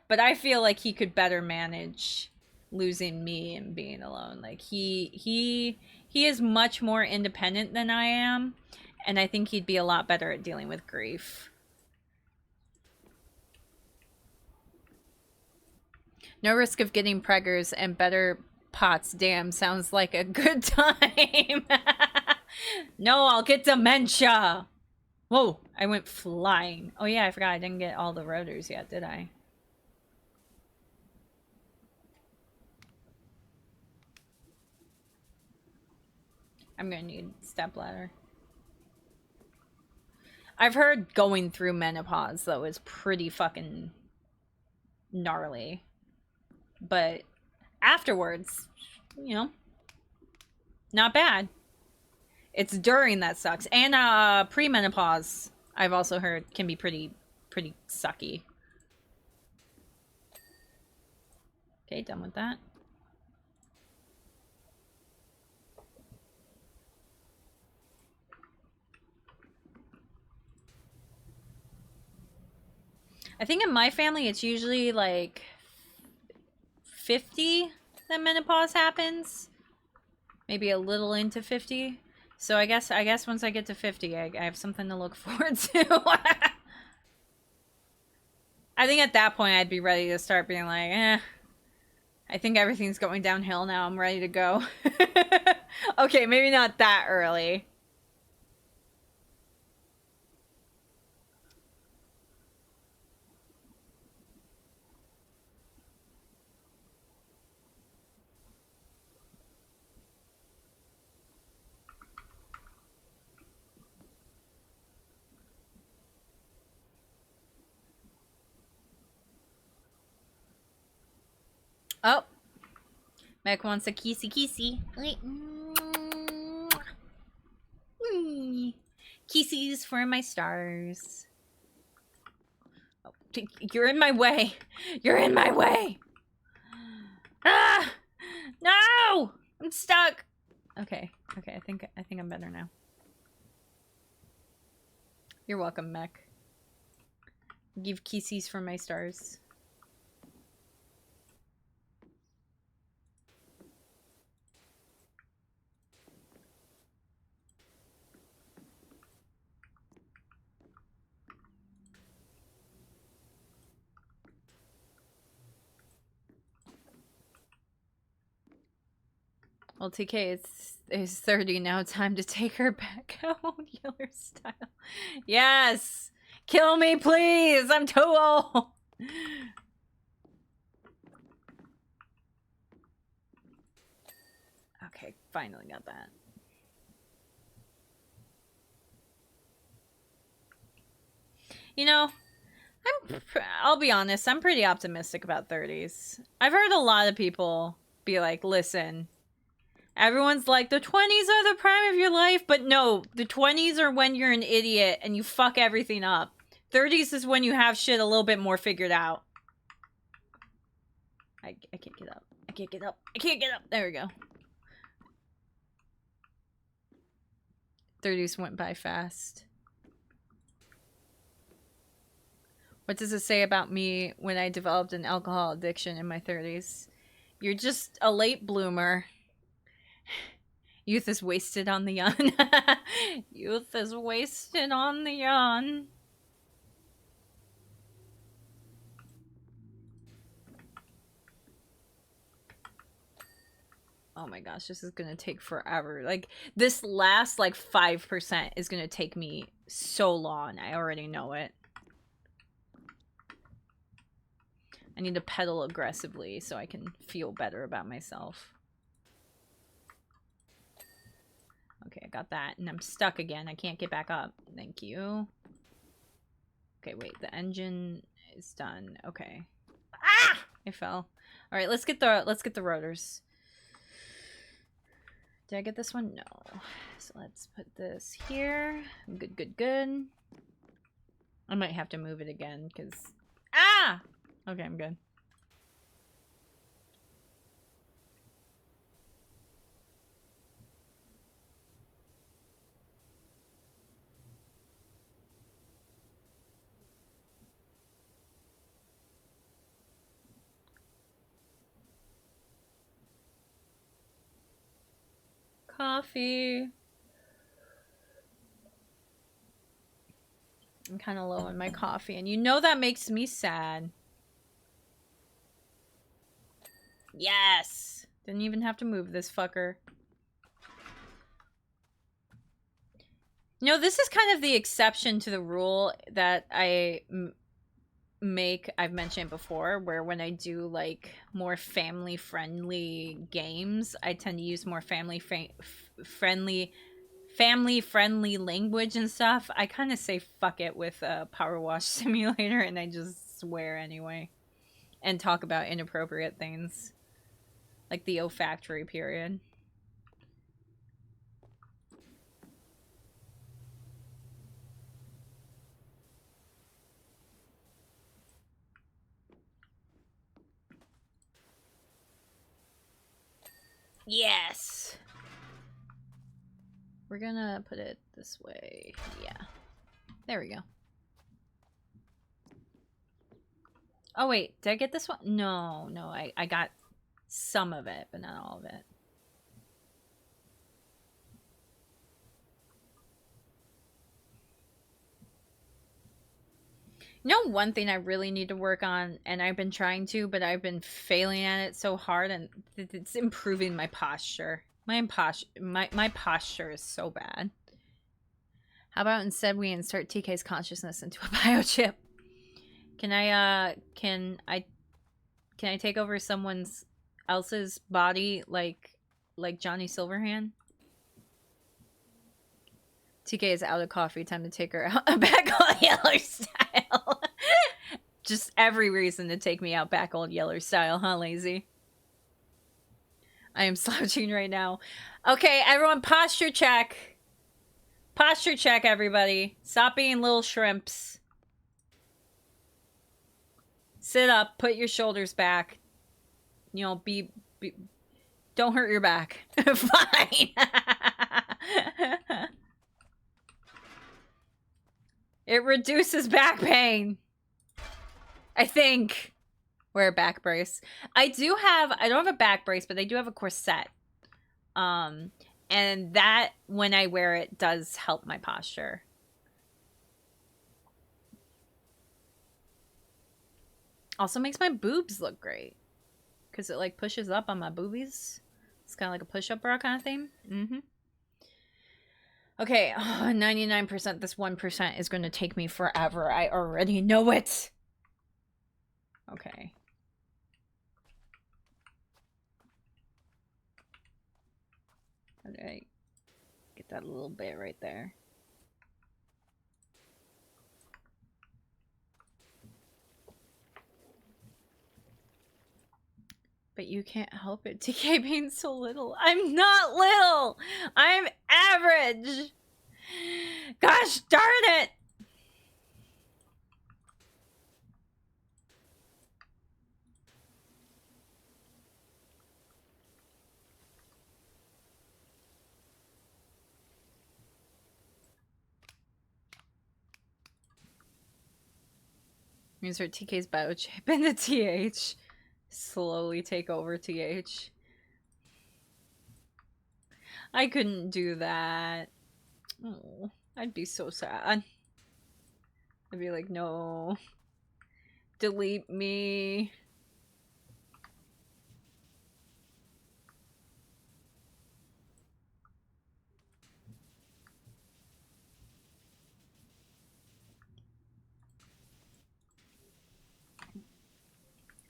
But I feel like he could better manage losing me and being alone. Like he is much more independent than I am, and I think he'd be a lot better at dealing with grief. No risk of getting preggers and better POTS. Damn, sounds like a good time. No, I'll get dementia. Whoa, I went flying. Oh yeah, I forgot I didn't get all the rotors yet, did I? I'm gonna need stepladder. I've heard going through menopause, though, is pretty fucking gnarly. But afterwards, you know, not bad. It's during that sucks. And premenopause, I've also heard, can be pretty sucky. Okay, done with that. I think in my family, it's usually like 50 that menopause happens. Maybe a little into 50. So I guess once I get to 50, I have something to look forward to. I think at that point, I'd be ready to start being like, I think everything's going downhill now. I'm ready to go. Okay, maybe not that early. Oh. Mac wants a kissy. Kisses for my stars. Oh, you're in my way. You're in my way. Ah! No! I'm stuck. Okay. I think I'm better now. You're welcome, Mech. Give kisses for my stars. Well, TK is 30 now. Time to take her back out, Yeller style. Yes! Kill me, please! I'm too old! Okay, finally got that. You know, I'll be honest, I'm pretty optimistic about 30s. I've heard a lot of people be like, listen, everyone's like, the 20s are the prime of your life, but no, the 20s are when you're an idiot and you fuck everything up. 30s is when you have shit a little bit more figured out. I can't get up. I can't get up. I can't get up. There we go. 30s went by fast. What does it say about me when I developed an alcohol addiction in my 30s? You're just a late bloomer. Youth is wasted on the young. Youth is wasted on the young. Oh my gosh, this is gonna take forever. Like, this last, like, 5% is gonna take me so long. I already know it. I need to pedal aggressively so I can feel better about myself. got that. And I'm stuck again. I can't get back up. Thank you. Okay, wait. The engine is done. Okay. Ah! I fell. All right, let's get the rotors. Did I get this one? No. So let's put this here. Good, good, good. I might have to move it again because... Ah! Okay, I'm good. Coffee. I'm kind of low on my coffee, and you know that makes me sad. Yes! Didn't even have to move this fucker. No, this is kind of the exception to the rule that I've mentioned before, where when I do like more family-friendly games, I tend to use more family-friendly language and stuff. I kind of say fuck it with a PowerWash simulator, and I just swear anyway. And talk about inappropriate things. Like the olfactory period. Yes! We're gonna put it this way. Yeah. There we go. Oh, wait. Did I get this one? No, no. I got some of it, but not all of it. You know, one thing I really need to work on, and I've been trying to, but I've been failing at it so hard, and it's improving my posture. My posture is so bad. How about instead we insert TK's consciousness into a biochip? Can I take over someone else's body like Johnny Silverhand? TK is out of coffee. Time to take her out back on Yeller style. Just every reason to take me out back old Yeller style, huh, lazy? I am slouching right now. Okay, everyone, posture check. Posture check, everybody. Stop being little shrimps. Sit up. Put your shoulders back. You know, don't hurt your back. Fine. It reduces back pain. I think. Wear a back brace. I don't have a back brace, but I do have a corset. And that, when I wear it, does help my posture. Also makes my boobs look great. Because it, like, pushes up on my boobies. It's kind of like a push-up bra kind of thing. Mm-hmm. Okay, 99%. This 1% is going to take me forever. I already know it. Okay. How did I get that little bit right there? But you can't help it. TK being so little. I'm not little. I'm average. Gosh darn it. Insert TK's biochip into TH. Slowly take over TH. I couldn't do that. Oh, I'd be so sad. I'd be like, no. Delete me.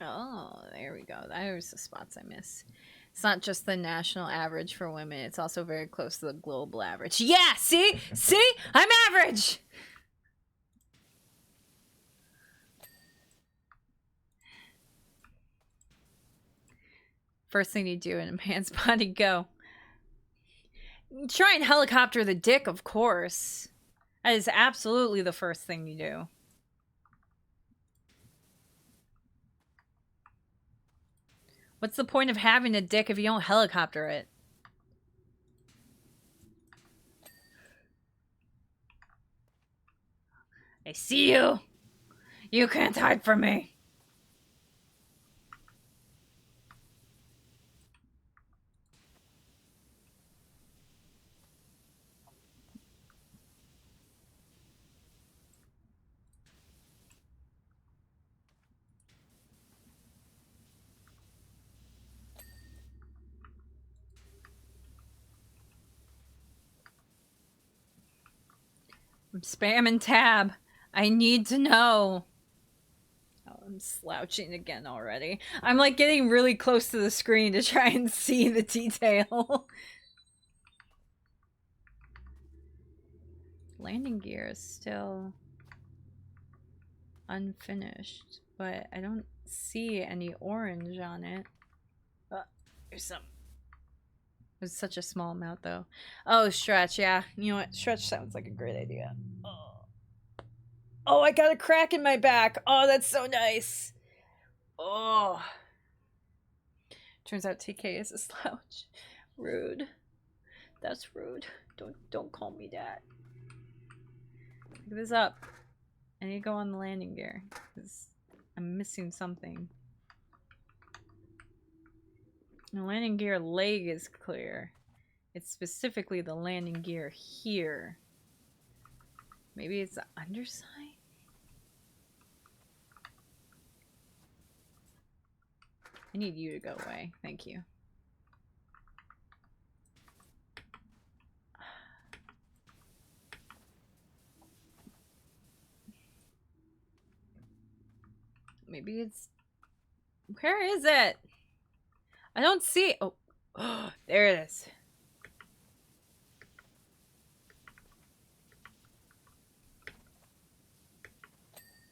Oh, there we go. There's the spots I miss. It's not just the national average for women, it's also very close to the global average. Yeah, see? See? I'm average! First thing you do in a man's body, go. Try and helicopter the dick, of course. That is absolutely the first thing you do. What's the point of having a dick if you don't helicopter it? I see you. You can't hide from me. I'm spamming tab. I need to know. Oh, I'm slouching again already. I'm like getting really close to the screen to try and see the detail. Landing gear is still unfinished, but I don't see any orange on it. There's some. It's such a small amount though. Oh, stretch, yeah. You know what? Stretch sounds like a great idea. Oh, I got a crack in my back. Oh, that's so nice. Oh. Turns out TK is a slouch. Rude. That's rude. Don't call me that. Pick this up. I need to go on the landing gear because I'm missing something. The landing gear leg is clear. It's specifically the landing gear here. Maybe it's the underside? I need you to go away. Thank you. Maybe it's... Where is it? I don't see... Oh, there it is.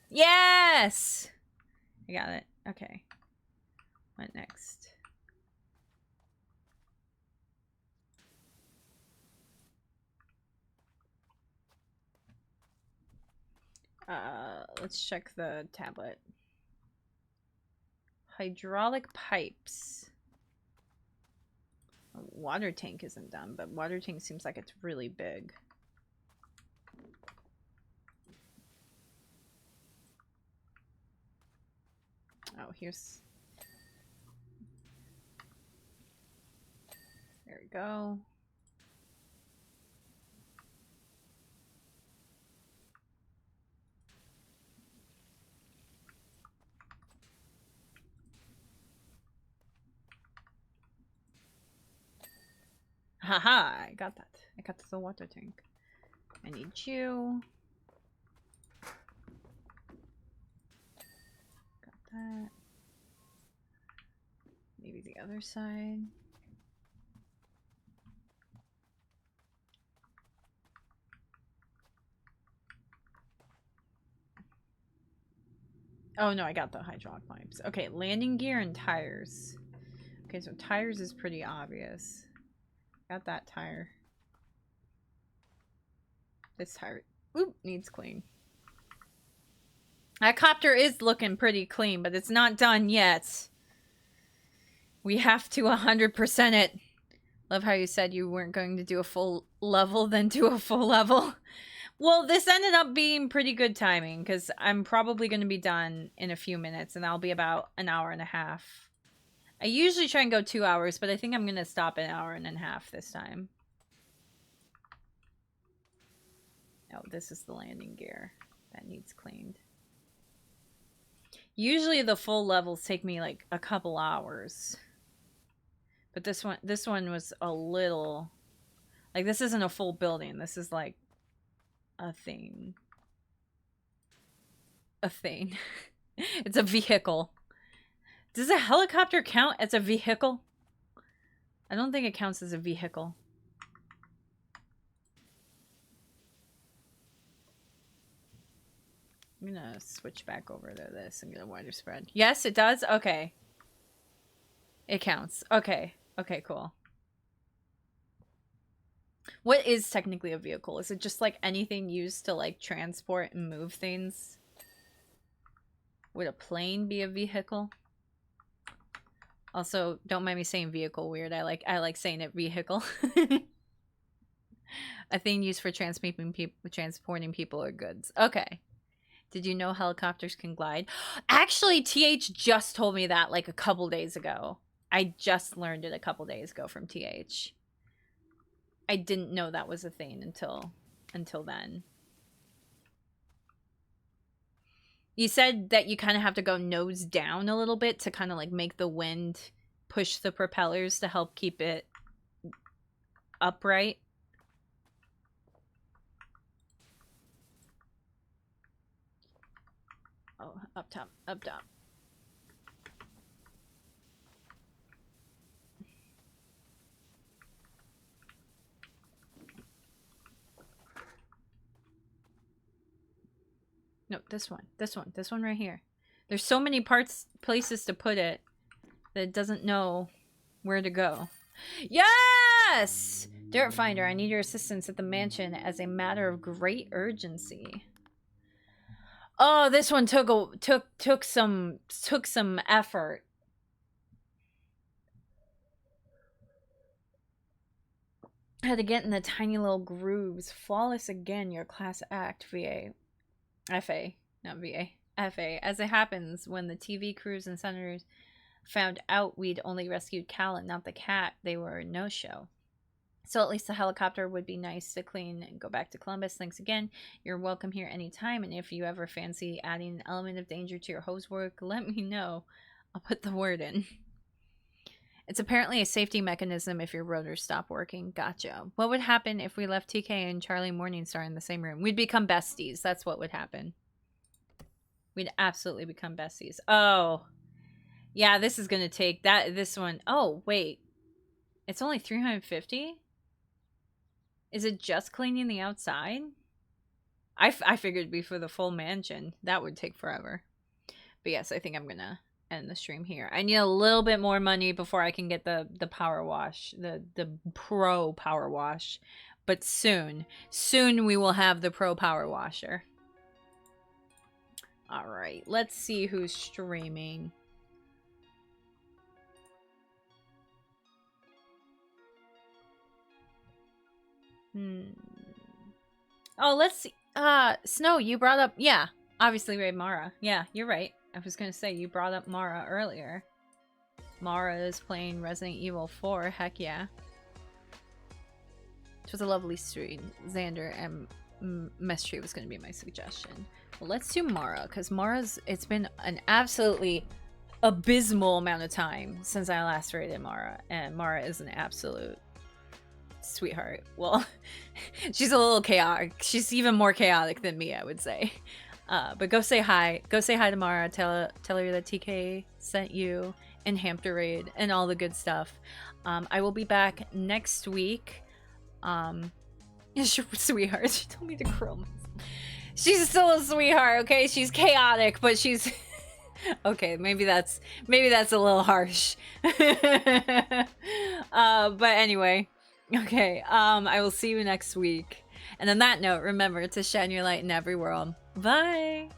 Yes! I got it. Okay. What next? Let's check the tablet. Hydraulic pipes. Water tank isn't done, but water tank seems like it's really big. Oh, here's... There we go. Haha, I got that. I got the water tank. I need you. Got that. Maybe the other side. Oh no, I got the hydraulic pipes. Okay, landing gear and tires. Okay, so tires is pretty obvious. Got that tire. This tire, oop, needs clean. That copter is looking pretty clean, but it's not done yet. We have to 100% it. Love how you said you weren't going to do a full level, then do a full level. Well, this ended up being pretty good timing, because I'm probably going to be done in a few minutes, and that'll be about an hour and a half. I usually try and go 2 hours, but I think I'm going to stop at an hour and a half this time. Oh, this is the landing gear. That needs cleaned. Usually the full levels take me like a couple hours. But this one was a little... Like, this isn't a full building. This is like a thing. A thing. It's a vehicle. Does a helicopter count as a vehicle? I don't think it counts as a vehicle. I'm gonna switch back over to this and get a wider spread. Yes, it does? Okay. It counts. Okay. Okay, cool. What is technically a vehicle? Is it just like anything used to like transport and move things? Would a plane be a vehicle? Also, don't mind me saying vehicle weird. I like saying it vehicle. A thing used for transporting people or goods. Okay. Did you know helicopters can glide? Actually, TH just told me that like a couple days ago. I just learned it a couple days ago from TH. I didn't know that was a thing until then. You said that you kind of have to go nose down a little bit to kind of like make the wind push the propellers to help keep it upright. Oh, up top, up top. No, this one right here. There's so many places to put it that it doesn't know where to go. Yes! Dirt Finder, I need your assistance at the mansion as a matter of great urgency. Oh, this one took some effort. Had to get in the tiny little grooves. Flawless again, your class act, VA. FA, not VA. FA. As it happens, when the TV crews and senators found out we'd only rescued Cal and not the cat, they were no-show. So at least the helicopter would be nice to clean and go back to Columbus. Thanks again. You're welcome here anytime. And if you ever fancy adding an element of danger to your hose work, let me know. I'll put the word in. It's apparently a safety mechanism if your rotors stop working. Gotcha. What would happen if we left TK and Charlie Morningstar in the same room? We'd become besties. That's what would happen. We'd absolutely become besties. Oh. Yeah, this is going to take this one. Oh, wait. It's only 350? Is it just cleaning the outside? I figured it'd be for the full mansion. That would take forever. But yes, I think I'm going to end the stream here. I need a little bit more money before I can get the PowerWash, the Pro PowerWash. But soon we will have the Pro PowerWasher. All right, let's see who's streaming. Oh, let's see. Snow, you brought up, yeah, obviously Raid Mara. Yeah, you're right. I was gonna say, you brought up Mara earlier. Mara is playing Resident Evil 4, heck yeah. It was a lovely stream. Xander and Mestry was gonna be my suggestion. Well, let's do Mara, because it's been an absolutely abysmal amount of time since I last raided Mara, and Mara is an absolute sweetheart. Well, she's a little chaotic. She's even more chaotic than me, I would say. But go say hi. Go say hi to Mara. Tell her that TK sent you and Hampton Raid and all the good stuff. I will be back next week. Sweetheart. She told me to curl myself. She's still a sweetheart, okay? She's chaotic, but she's okay, maybe that's a little harsh. But anyway. Okay, I will see you next week. And on that note, remember to shine your light in every world. Bye!